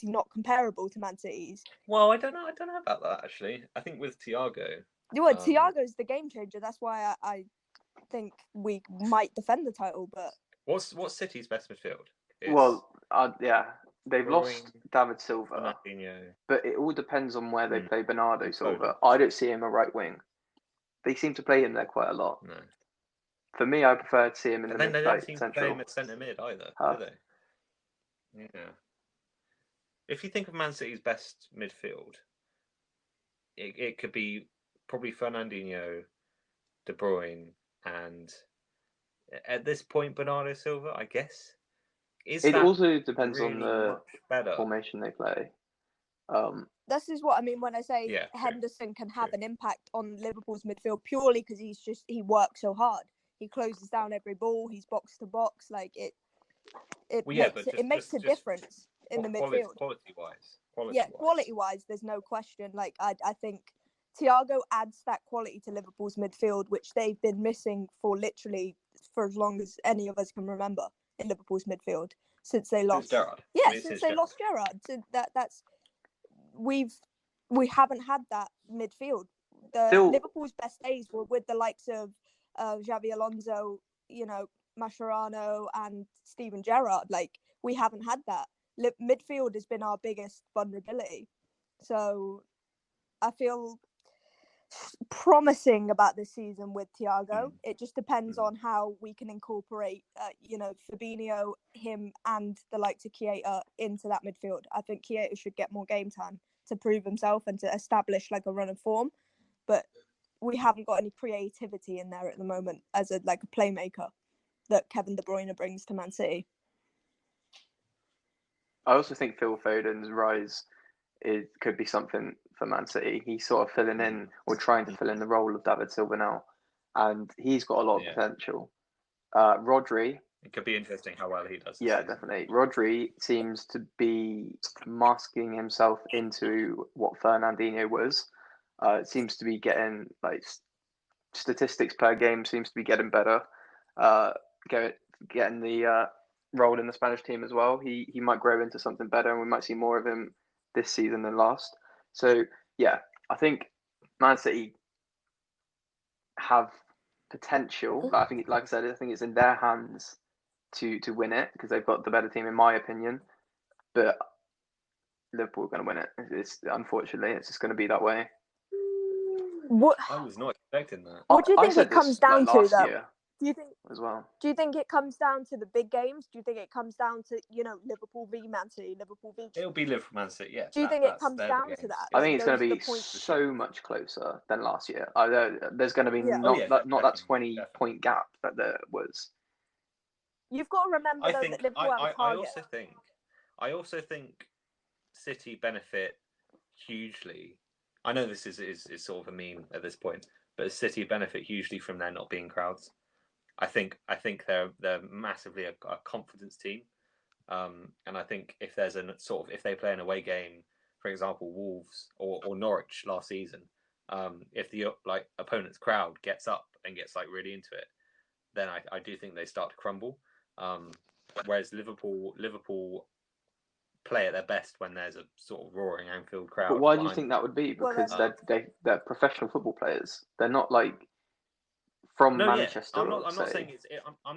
not comparable to Man City's. Well, I don't know about that actually. I think with Thiago. Well, Thiago's the game changer. That's why I think we might defend the title. But what's City's best midfield? Well, yeah, they've lost David Silva, Fernandinho. But it all depends on where they play Bernardo Silva. I don't see him a right wing. They seem to play him there quite a lot. No. For me, I prefer to see him in the mid. They don't seem to play him at centre mid either, do they? Yeah. If you think of Man City's best midfield, it could be probably Fernandinho, De Bruyne, and at this point Bernardo Silva, I guess. It also depends really on the formation they play. This is what I mean when I say Henderson can have an impact on Liverpool's midfield purely because he works so hard. He closes down every ball. He's box to box. Like it makes a difference in the midfield. Quality wise, there's no question. Like I think Thiago adds that quality to Liverpool's midfield, which they've been missing for as long as any of us can remember in Liverpool's midfield since they lost Gerrard. Since they lost Gerrard. So that's we haven't had that midfield. Liverpool's best days were with the likes of Xabi Alonso, Mascherano and Steven Gerrard. Like we haven't had that. Midfield has been our biggest vulnerability. So I feel promising about this season with Thiago. It just depends on how we can incorporate, Fabinho, him, and the likes of Keita into that midfield. I think Keita should get more game time to prove himself and to establish like a run of form. But we haven't got any creativity in there at the moment as a playmaker that Kevin De Bruyne brings to Man City. I also think Phil Foden's rise could be something for Man City. He's sort of filling in or trying to fill in the role of David Silva now, and he's got a lot of potential. Rodri. It could be interesting how well he does. Yeah, definitely. Rodri seems to be masking himself into what Fernandinho was. It seems to be getting statistics per game seems to be getting better. Getting the role in the Spanish team as well. He might grow into something better, and we might see more of him this season than last. So yeah, I think Man City have potential. I think, like I said, I think it's in their hands to win it because they've got the better team, in my opinion. But Liverpool are going to win it. Unfortunately, it's just going to be that way. What? I was not expecting that. What do you think it comes down to, though? Year do you think as well? Do you think it comes down to the big games? Do you think it comes down to Liverpool v Man City, Liverpool v? It'll be Liverpool Man City, yeah. Do you think it comes down to that? I think it's going to be so much closer than last year. There's going to be not that 20-point gap that there was. You've got to remember that Liverpool have a target. I also think City benefit hugely. I know this is sort of a meme at this point, but City benefit hugely from there not being crowds. I think they're massively a confidence team, and I think if there's if they play an away game, for example, Wolves or Norwich last season, if the opponent's crowd gets up and gets really into it, then I do think they start to crumble. Whereas Liverpool play at their best when there's a sort of roaring Anfield crowd. But why do you think that would be? Because they're professional football players. They're not from Manchester. I'm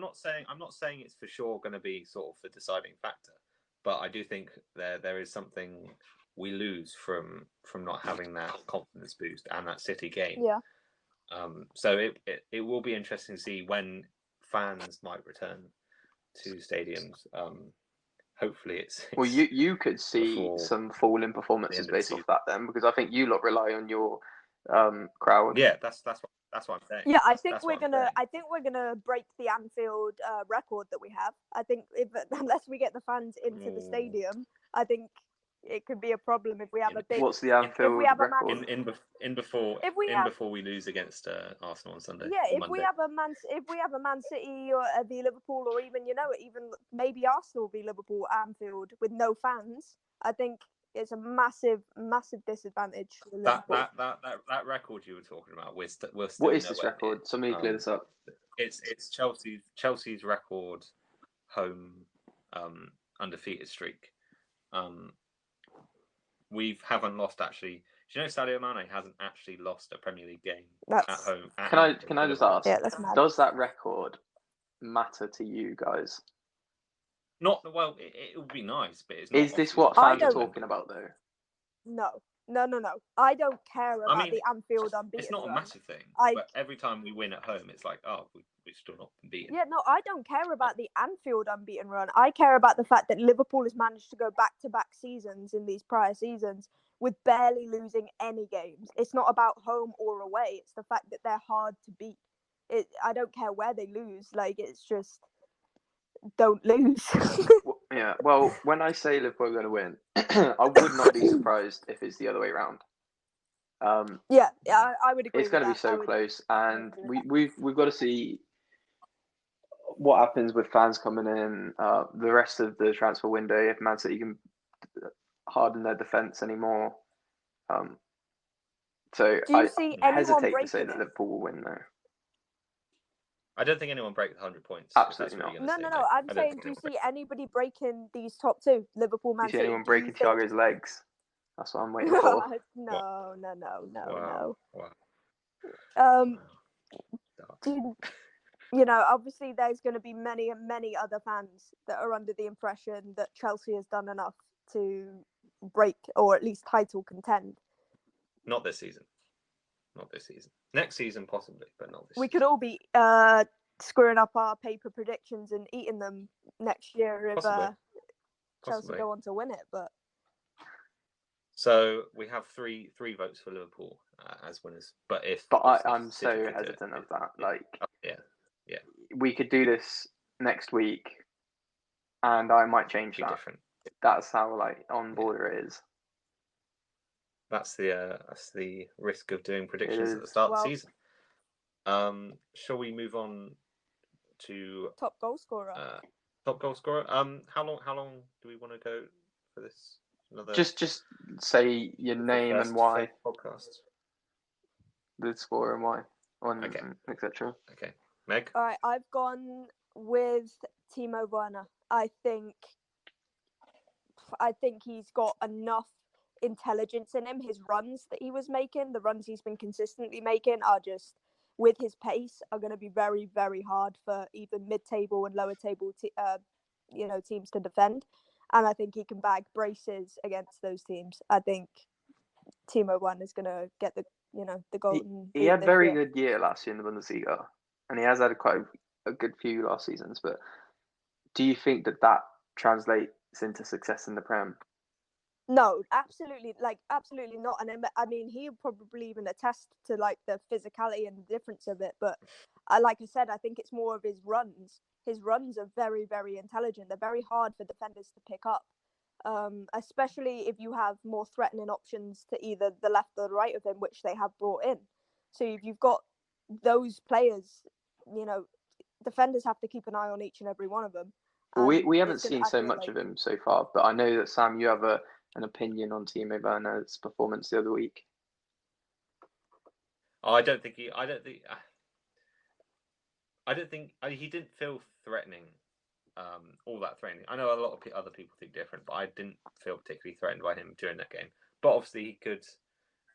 not saying it's for sure going to be sort of the deciding factor, but I do think there is something we lose from not having that confidence boost and that City game. Yeah. So it will be interesting to see when fans might return to stadiums. Hopefully it's well, you could see some fall in performances based off that then, because I think you lot rely on your crowd. Yeah, that's what I'm saying. Yeah, I think we're gonna break the Anfield record that we have. I think unless we get the fans into the stadium, I think it could be a problem if we have a big. What's the Anfield record? Before we lose against Arsenal on Sunday. Yeah, if we have a Man City or the Liverpool, or even even maybe Arsenal v Liverpool Anfield with no fans, I think it's a massive disadvantage for Liverpool. That record you were talking about, we're still what is this record? Somebody clear this up. It's Chelsea's record home undefeated streak. We haven't lost actually. Do you know Sadio Mane hasn't actually lost a Premier League game at home? Can I just ask? Yeah, that's mad. Does that record matter to you guys? Not well. It would be nice, but it's not. Is this what fans are talking about though? No. I don't care about the Anfield unbeaten. It's not a massive thing. But every time we win at home, it's like, oh, we've still not been beaten. Yeah, no, I don't care about the Anfield unbeaten run. I care about the fact that Liverpool has managed to go back-to-back seasons in these prior seasons with barely losing any games. It's not about home or away. It's the fact that they're hard to beat. I don't care where they lose. It's just don't lose. Yeah, well, when I say Liverpool are going to win, I would not be surprised if it's the other way around. Yeah, I would agree. It's going to be so close, and we've got to see what happens with fans coming in. The rest of the transfer window, if Man City can harden their defense anymore. So I hesitate to say that Liverpool will win, though. I don't think anyone breaks 100 points. Absolutely not. No. I'm saying, do you see anybody breaking these top two? Liverpool, Man City. Do you see anyone breaking Thiago's legs? That's what I'm waiting for. No. Wow. Obviously there's going to be many other fans that are under the impression that Chelsea has done enough to break or at least title contend. Not this season. Next season, possibly, but not this season. We could all be screwing up our paper predictions and eating them next year if Chelsea go on to win it. But so we have three votes for Liverpool as winners. But I'm so hesitant of that. Yeah. We could do this next week, and I might change that. Different. That's how on border it is. That's the risk of doing predictions at the start of the season. Shall we move on to top goal scorer? How long do we want to go for this? Just say your name and why. Podcast. The scorer and why, etc. Okay, Meg. All right, I've gone with Timo Werner. I think he's got enough intelligence in him. His runs that he was making, the runs he's been consistently making, are just, with his pace, are going to be very, very hard for even mid-table and lower table teams to defend. and I think he can bag braces against those teams. I think Timo Werner is going to get the golden. He had a very good year last year in the Bundesliga, and he has had quite a good few last seasons. But do you think that translates into success in the Prem? No, absolutely not. And I mean, he would probably even attest to like the physicality and the difference of it. But like I said, I think it's more of his runs. His runs are very, very intelligent. They're very hard for defenders to pick up, especially if you have more threatening options to either the left or the right of him, which they have brought in. So if you've got those players, defenders have to keep an eye on each and every one of them. Well, we haven't seen so much of him so far, but I know that Sam, you have an opinion on Timo Werner's performance the other week. I don't think he didn't feel threatening, all that threatening. I know a lot of other people think different, but I didn't feel particularly threatened by him during that game. But obviously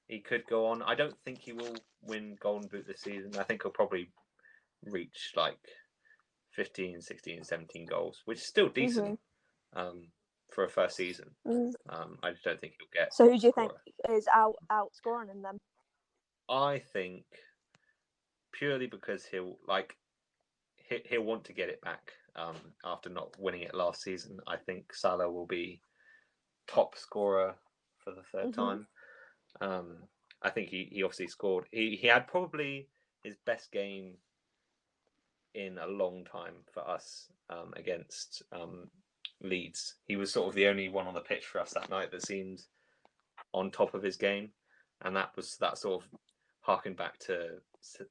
he could go on. I don't think he will win Golden Boot this season. I think he'll probably reach like 15, 16, 17 goals, which is still decent for a first season. I just don't think he'll get. So who do you think is outscoring him then? I think purely because he'll want to get it back after not winning it last season. I think Salah will be top scorer for the third time. I think he obviously scored. He had probably his best game in a long time for us against Leeds. He was sort of the only one on the pitch for us that night that seemed on top of his game, and that sort of harkened back to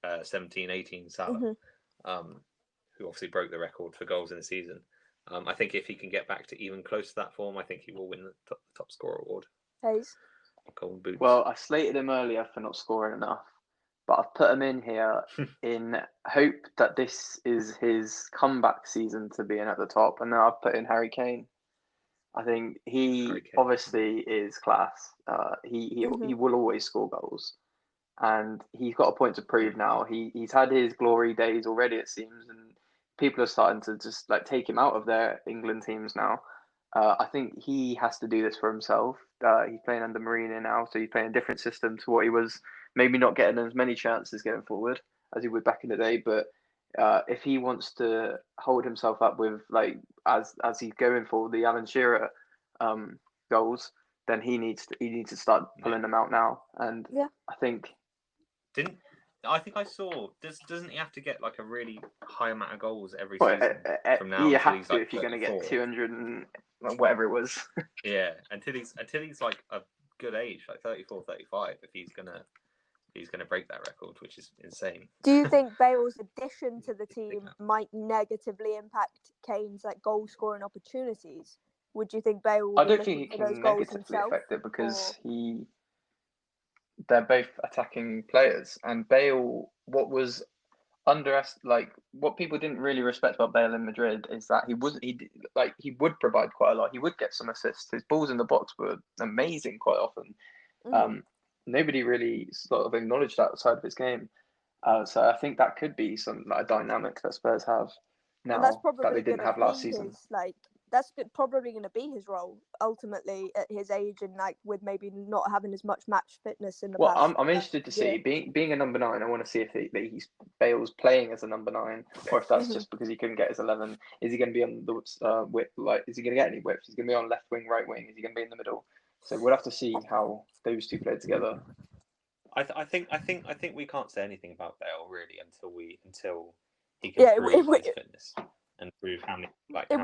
17-18 Salah, who obviously broke the record for goals in the season. I think if he can get back to even close to that form, I think he will win the top scorer award. Hayes. Golden Boots. Well, I slated him earlier for not scoring enough, but I've put him in here in hope that this is his comeback season to being at the top. And now I've put in Harry Kane. I think he obviously is class. He will always score goals, and he's got a point to prove now. He's had his glory days already, it seems, and people are starting to just like take him out of their England teams now. I think he has to do this for himself. He's playing under Mourinho now, so he's playing a different system to what he was maybe not getting as many chances going forward as he would back in the day. But if he wants to hold himself up with like as he's going for the Alan Shearer goals, then he needs to start pulling them out now. And I think I saw. Doesn't he have to get like a really high amount of goals every season from now? You have to if you're going to get 200 and whatever it was. Yeah, until he's like a good age, like 34, 35, if he's gonna break that record, which is insane. Do you think Bale's addition to the team might negatively impact Kane's like goal scoring opportunities? Would you think Bale? I don't think he can negatively affect it because they're both attacking players, and Bale, what people didn't really respect about Bale in Madrid is that he would provide quite a lot. He would get some assists. His balls in the box were amazing quite often. Nobody really sort of acknowledged that side of his game. So I think that could be some dynamic that Spurs have now that they didn't have last season. That's probably going to be his role ultimately at his age and like with maybe not having as much match fitness in the past. Well, I'm interested to see being a number 9. I want to see if Bale's playing as a number 9 or if that's just because he couldn't get his 11. Is he going to be on the width? Like, is he going to get any width? Is he going to be on left wing, right wing? Is he going to be in the middle? So we'll have to see how those two play together. I think we can't say anything about Bale really until he can prove his fitness and prove how many games it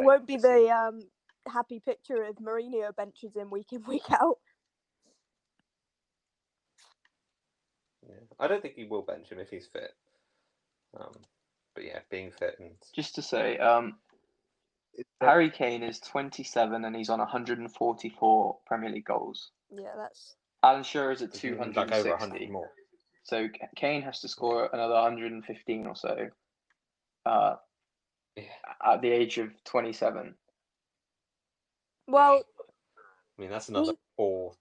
won't be the happy picture of Mourinho benches in, week out. Yeah. I don't think he will bench him if he's fit. But yeah, being fit and just to say, Harry Kane is 27 and he's on 144 Premier League goals. Yeah, that's. Alan Shearer is at 260. Like over 100 more. So Kane has to score another 115 or so at the age of 27. Well, I mean, that's another 4-25.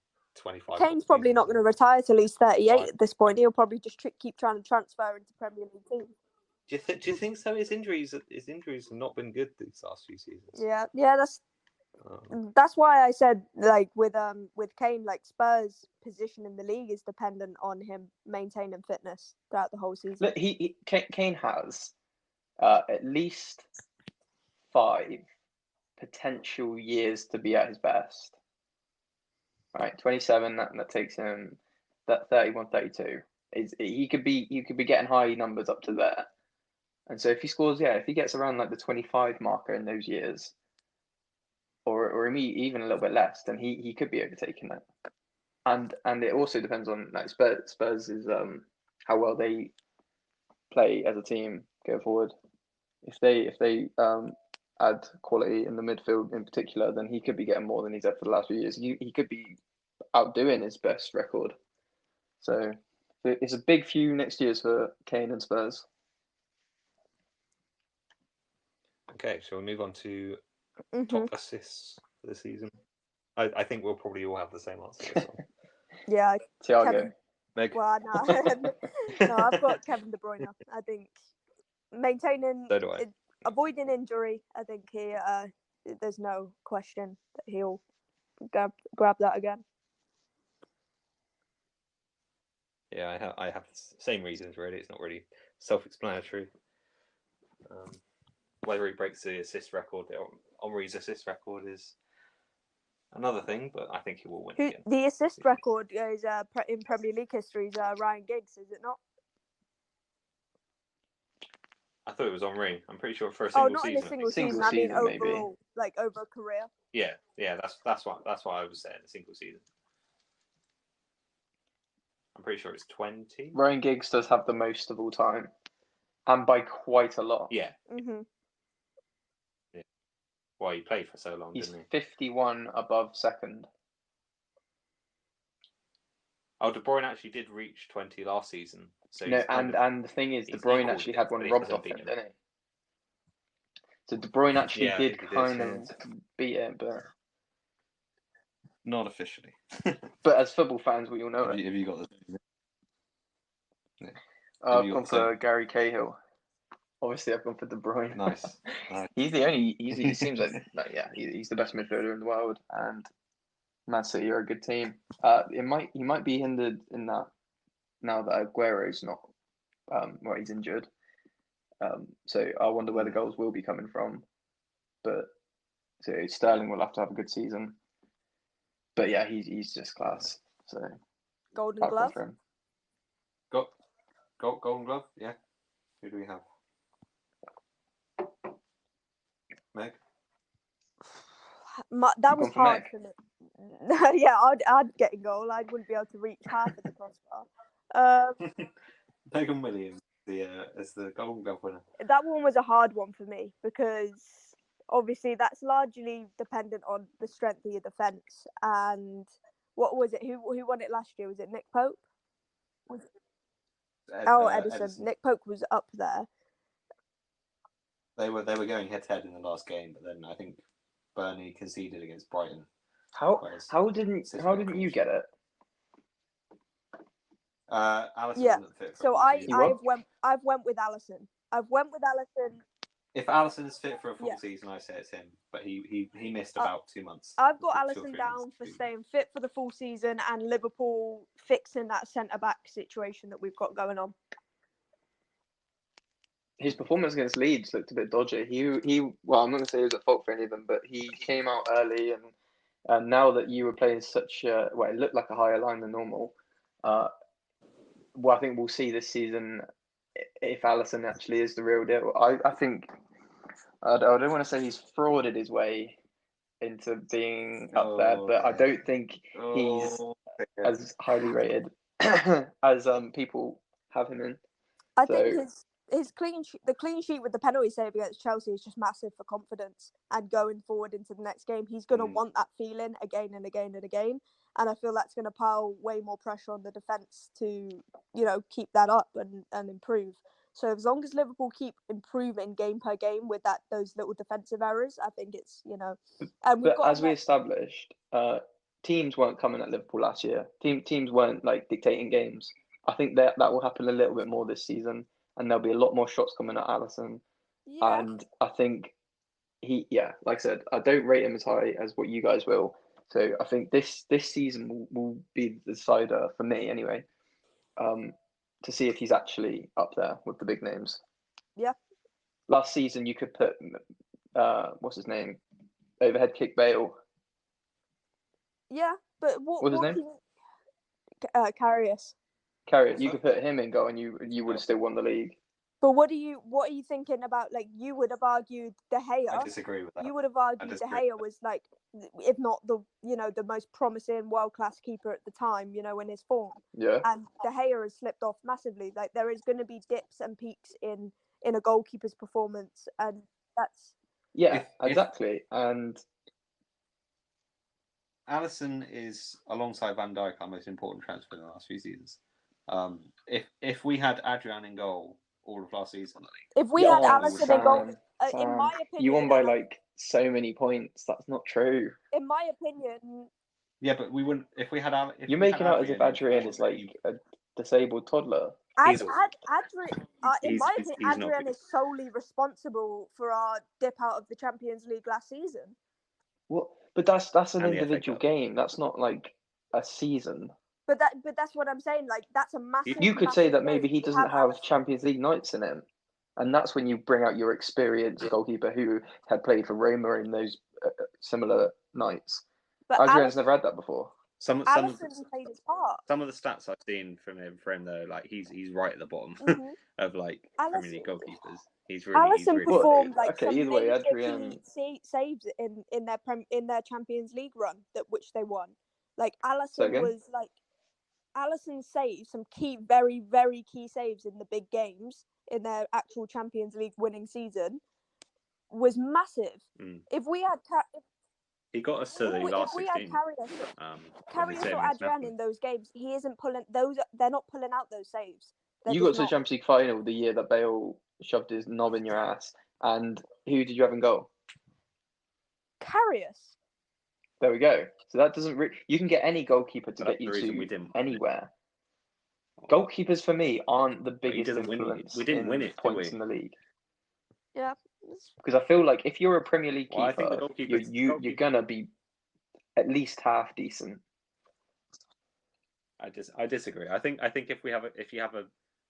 Kane's probably not going to retire till he's 38 at this point. He'll probably just keep trying to transfer into Premier League teams. Do you think so? His injuries have not been good these last few seasons. Yeah, That's why I said, like, with Kane, like, Spurs' position in the league is dependent on him maintaining fitness throughout the whole season. Look, Kane has at least 5 potential years to be at his best. Right, 27. That takes him that 31, 32. He could be getting high numbers up to there, and so if he scores, if he gets around like the 25 marker in those years, or even a little bit less, then he could be overtaking that. And it also depends on like Spurs is how well they play as a team going forward. If they add quality in the midfield in particular, then he could be getting more than he's had for the last few years. He could be outdoing his best record. So it's a big few next years for Kane and Spurs. Okay, shall we move on to top assists for the season? I think we'll probably all have the same answer. This one. Yeah, Thiago. Meg. Well, no, I've got Kevin De Bruyne. I think maintaining, So do I. Avoiding injury. I think there's no question that he'll grab that again. Yeah, I have the same reasons, really. It's not really self-explanatory. Whether he breaks the assist record, Henry's assist record is another thing, but I think he will win again. The assist record is in Premier League history is Ryan Giggs, is it not? I thought it was Henry. I'm pretty sure for a single season. In a single season. I mean overall, maybe. like over a career. Yeah. That's what I was saying. A single season. I'm pretty sure it's 20. Ryan Giggs does have the most of all time, and by quite a lot. Yeah. Mm-hmm. Yeah. Well, he played for so long, didn't he? 51 above second. Oh, De Bruyne actually did reach 20 last season. So no, and the thing is, De Bruyne actually had one robbed off him, didn't he? So De Bruyne actually did kind of beat it, but not officially. But as football fans, we all know it. Have you got the? Yeah. I've gone for Gary Cahill. Obviously, I've gone for De Bruyne. Nice. He's the only. He seems like he's the best midfielder in the world, and Man City are a good team. He might be hindered in that now that Aguero's not. He's injured. So I wonder where the goals will be coming from. But so Sterling will have to have a good season. But yeah, he's just class. So Golden Glove. For him. Golden Glove. Yeah. Who do we have? Meg. That was hard for me. Yeah, I'd get a goal. I wouldn't be able to reach half of the crossbar. Megan Williams, as the Golden Glove winner. That one was a hard one for me because obviously that's largely dependent on the strength of your defence. And what was it? Who won it last year? Was it Nick Pope? Edison. Nick Pope was up there. They were going head to head in the last game, but then I think Burnley conceded against Brighton. How didn't you get it? Alisson wasn't fit for so I've went with Alisson. I've went with Alisson. If Alisson is fit for a full season, I say it's him. But he missed about 2 months. I've got Alisson down for staying fit for the full season and Liverpool fixing that centre back situation that we've got going on. His performance against Leeds looked a bit dodgy. Well, I'm not going to say he was at fault for any of them, but he came out early, and now that you were playing such it looked like a higher line than normal. I think we'll see this season if Alisson actually is the real deal. I think I don't want to say he's frauded his way into being up there, but I don't think he's as highly rated as people have him in. I think his the clean sheet with the penalty save against Chelsea is just massive for confidence, and going forward into the next game, he's going to want that feeling again and again and again. And I feel that's going to pile way more pressure on the defence to, keep that up and improve. So as long as Liverpool keep improving game per game with those little defensive errors, I think it's, And but as we established, teams weren't coming at Liverpool last year. Teams weren't dictating games. I think that will happen a little bit more this season, and there'll be a lot more shots coming at Alisson. Yeah. And I think like I said, I don't rate him as high as what you guys will. So I think this season will be the decider for me anyway. To see if he's actually up there with the big names. Yeah. Last season, you could put what's his name, overhead kick Bale. Yeah, but what's his name? Karius. Karius. You could put him in goal, and you would have still won the league. But what are you thinking about? Like, you would have argued De Gea. I disagree with that. You would have argued De Gea was like, if not the most promising world-class keeper at the time, in his form. Yeah. And De Gea has slipped off massively. Like, there is going to be dips and peaks in a goalkeeper's performance, and that's exactly. And Alisson is, alongside Van Dijk, our most important transfer in the last few seasons. If we had Adrian in goal all of last season, if we had Alisson in goal, in my opinion, you won by like so many points. That's not true. In my opinion. Yeah, but we wouldn't. If we had, you're making out as if Adrian is like a disabled toddler. In my opinion, Adrian is solely responsible for our dip out of the Champions League last season. What? But that's an individual game. That's not like a season. But that's what I'm saying. Like, that's a massive. You could say that maybe he doesn't have Champions League nights in him, and that's when you bring out your experienced goalkeeper who had played for Roma in those similar nights. But Adrian's never had that before. Alisson played his part. Some of the stats I've seen from him though, like he's right at the bottom of like Premier League goalkeepers. Alisson performed like some Adrian saves in their Champions League run which they won. Like Alisson was like. Alisson saved some very, very key saves in the big games in their actual Champions League winning season. Was massive. If we had, he got us to the last 16. If we had Karius or Adrian in those games, he isn't pulling those. They're not pulling out those saves. You got to the Champions League final the year that Bale shoved his knob in your ass, and who did you have in goal? Karius. There we go. So that doesn't. You can get any goalkeeper to get you to anywhere. Goalkeepers for me aren't the biggest influence. We didn't win it. Points in the league. Yeah. Because I feel like if you're a Premier League keeper, you're gonna be at least half decent. I disagree. I think if you have a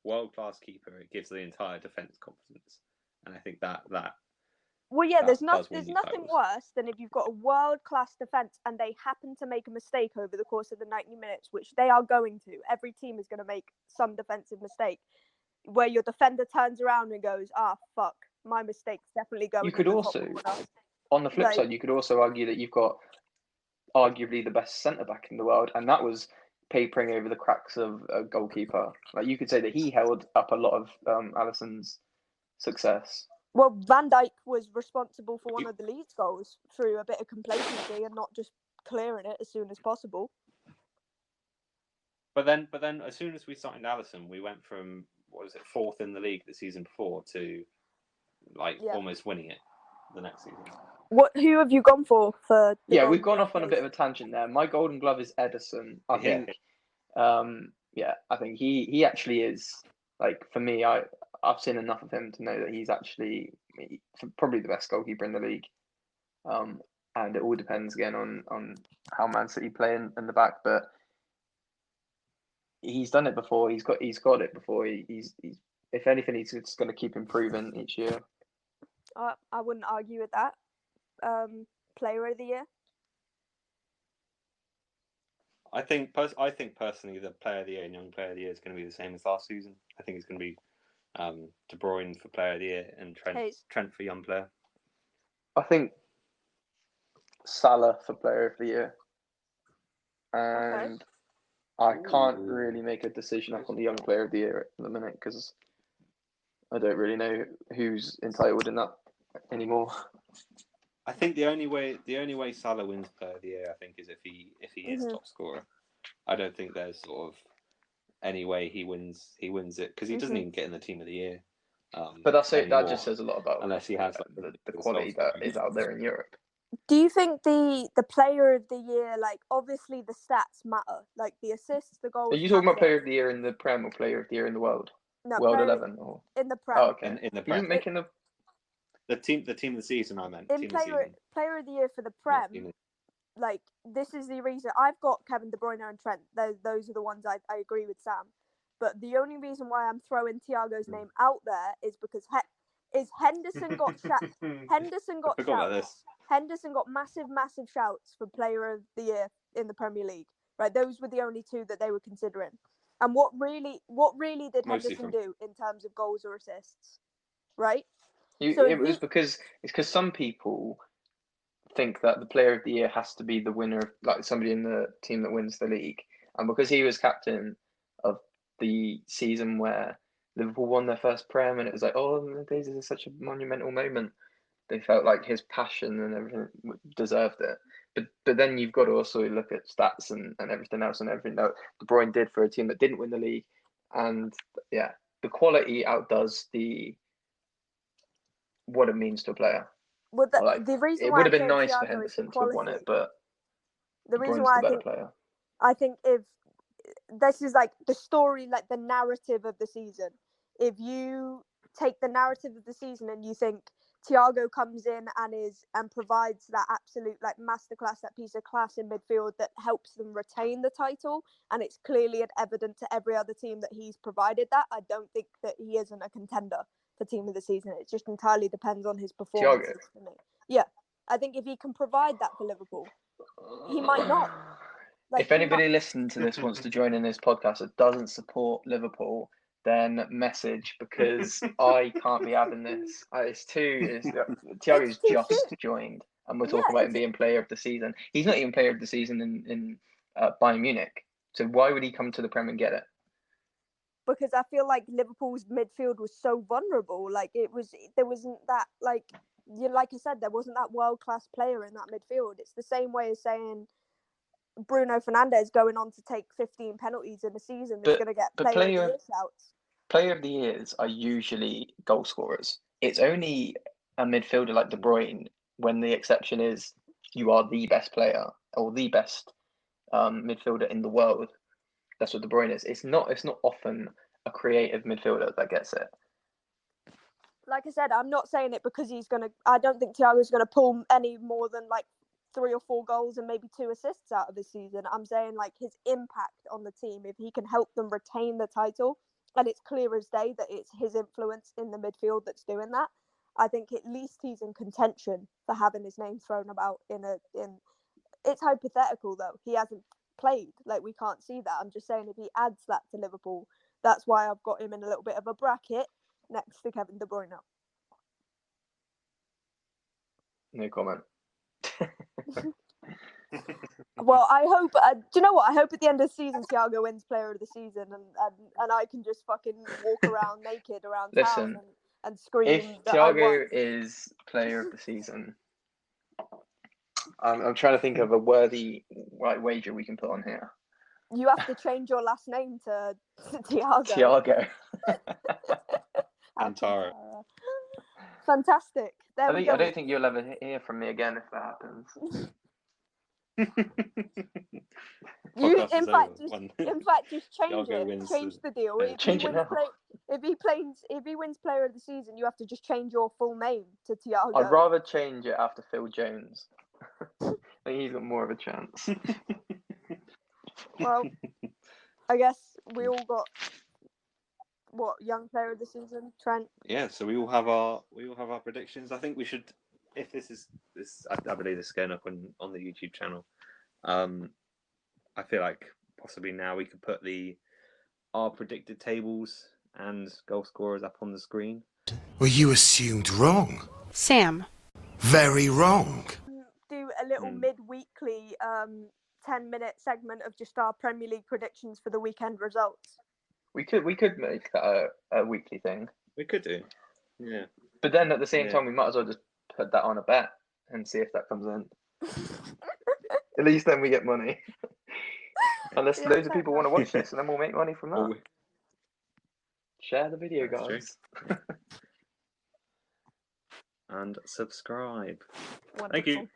world-class keeper, it gives the entire defense confidence, and I think that. Well, yeah, there's nothing worse than if you've got a world-class defence and they happen to make a mistake over the course of the 90 minutes, which they are going to. Every team is going to make some defensive mistake, where your defender turns around and goes, fuck, my mistake's definitely going. You could also, on the flip side, you could also argue that you've got arguably the best centre-back in the world, and that was papering over the cracks of a goalkeeper. Like, you could say that he held up a lot of Alisson's success. Well, Van Dijk was responsible for one of the Leeds goals through a bit of complacency and not just clearing it as soon as possible. But then, as soon as we signed Alisson, we went from fourth in the league the season before to almost winning it the next season. Who have you gone for? We've gone off on a bit of a tangent there. My Golden Glove is Ederson. I think, I think he actually is, like, for me, I've seen enough of him to know that he's actually probably the best goalkeeper in the league. And it all depends again on how Man City play in the back, but he's done it before. He's got it before. He's if anything, he's just going to keep improving each year. I wouldn't argue with that. Player of the year. I think personally, the player of the year and young player of the year is going to be the same as last season. I think it's going to be De Bruyne for player of the year and Trent for young player. I think Salah for player of the year, and I can't really make a decision up on the young player of the year at the minute because I don't really know who's entitled in that anymore. I think the only way Salah wins player of the year, I think, is if he is top scorer. I don't think there's sort of any way he wins it because he doesn't even get in the team of the year. But that just says a lot about unless he has the quality that is out there in Europe. Do you think the player of the year, like, obviously the stats matter, like the assists, the goals? Are you talking about player of the year in the Prem or player of the year in the world? No, World 11 or in the Prem. Oh, okay. In the Prem. The team of the season. I meant in player of the year for the Prem. Like, this is the reason I've got Kevin De Bruyne and Trent. Those are the ones I agree with Sam. But the only reason why I'm throwing Thiago's name out there is because Henderson got Henderson got shouts. Henderson got massive shouts for player of the year in the Premier League. Right, those were the only two that they were considering. And what really did Henderson do in terms of goals or assists? Right? It's because some people think that the player of the year has to be the winner of, like, somebody in the team that wins the league. And because he was captain of the season where Liverpool won their first Prem, and it was like, oh, this is such a monumental moment. They felt like his passion and everything deserved it. But then you've got to also look at stats and everything else and everything that De Bruyne did for a team that didn't win the league. And yeah, the quality outdoes what it means to a player. Well, the reason it why would have I'm been saying nice Thiago for Henderson is to have won it, but the reason Bruyne's why the better player. I think if this is like the story, like the narrative of the season, if you take the narrative of the season and you think Thiago comes in and provides that absolute like masterclass, that piece of class in midfield that helps them retain the title, and it's clearly evident to every other team that he's provided that, I don't think that he isn't a contender for team of the season. It just entirely depends on his performances for me. Yeah, I think if he can provide that for Liverpool, he might not. If anybody listening to this wants to join in this podcast that doesn't support Liverpool, then message, because I can't be having this. Thiago's just joined, and we're talking about him being player of the season. He's not even player of the season in Bayern Munich. So why would he come to the Prem and get it? Because I feel like Liverpool's midfield was so vulnerable. Like there wasn't that like I said, there wasn't that world-class player in that midfield. It's the same way as saying Bruno Fernandes going on to take 15 penalties in a season is going to get player of the year shouts. Player of the years are usually goal scorers. It's only a midfielder like De Bruyne when the exception is you are the best player or the best midfielder in the world. That's what De Bruyne is. It's not often a creative midfielder that gets it. Like I said, I'm not saying it because I don't think Thiago's going to pull any more than like 3 or 4 goals and maybe 2 assists out of his season. I'm saying like his impact on the team, if he can help them retain the title, and it's clear as day that it's his influence in the midfield that's doing that, I think at least he's in contention for having his name thrown about in it's hypothetical though. He hasn't played, like we can't see that. I'm just saying if he adds that to Liverpool, that's why I've got him in a little bit of a bracket next to Kevin De Bruyne. No comment. Well, I hope. Do you know what? I hope at the end of the season, Thiago wins Player of the Season, and I can just fucking walk around naked around town and scream. If Thiago is Player of the Season, I'm trying to think of a worthy wager we can put on here. You have to change your last name to Thiago. Thiago. Antara. Fantastic. I don't think you'll ever hear from me again if that happens. In fact, just change it. Change the deal. If he wins Player of the Season, you have to just change your full name to Thiago. I'd rather change it after Phil Jones. I think he's got more of a chance. Well, I guess we all got young Player of the Season, Trent. Yeah, so we all have our predictions. I think we should, if this is I believe this is going up on the YouTube channel. I feel like possibly now we could put our predicted tables and goal scorers up on the screen. Well, you assumed wrong. Sam. Very wrong. Do a little mid-weekly 10-minute segment of just our Premier League predictions for the weekend results. We could make that a weekly thing. We could do, yeah. But then at the same time, we might as well just put that on a bet and see if that comes in. At least then we get money. Unless loads of people want to watch this, and then we'll make money from that. Share the video, guys. And subscribe. Wonderful. Thank you.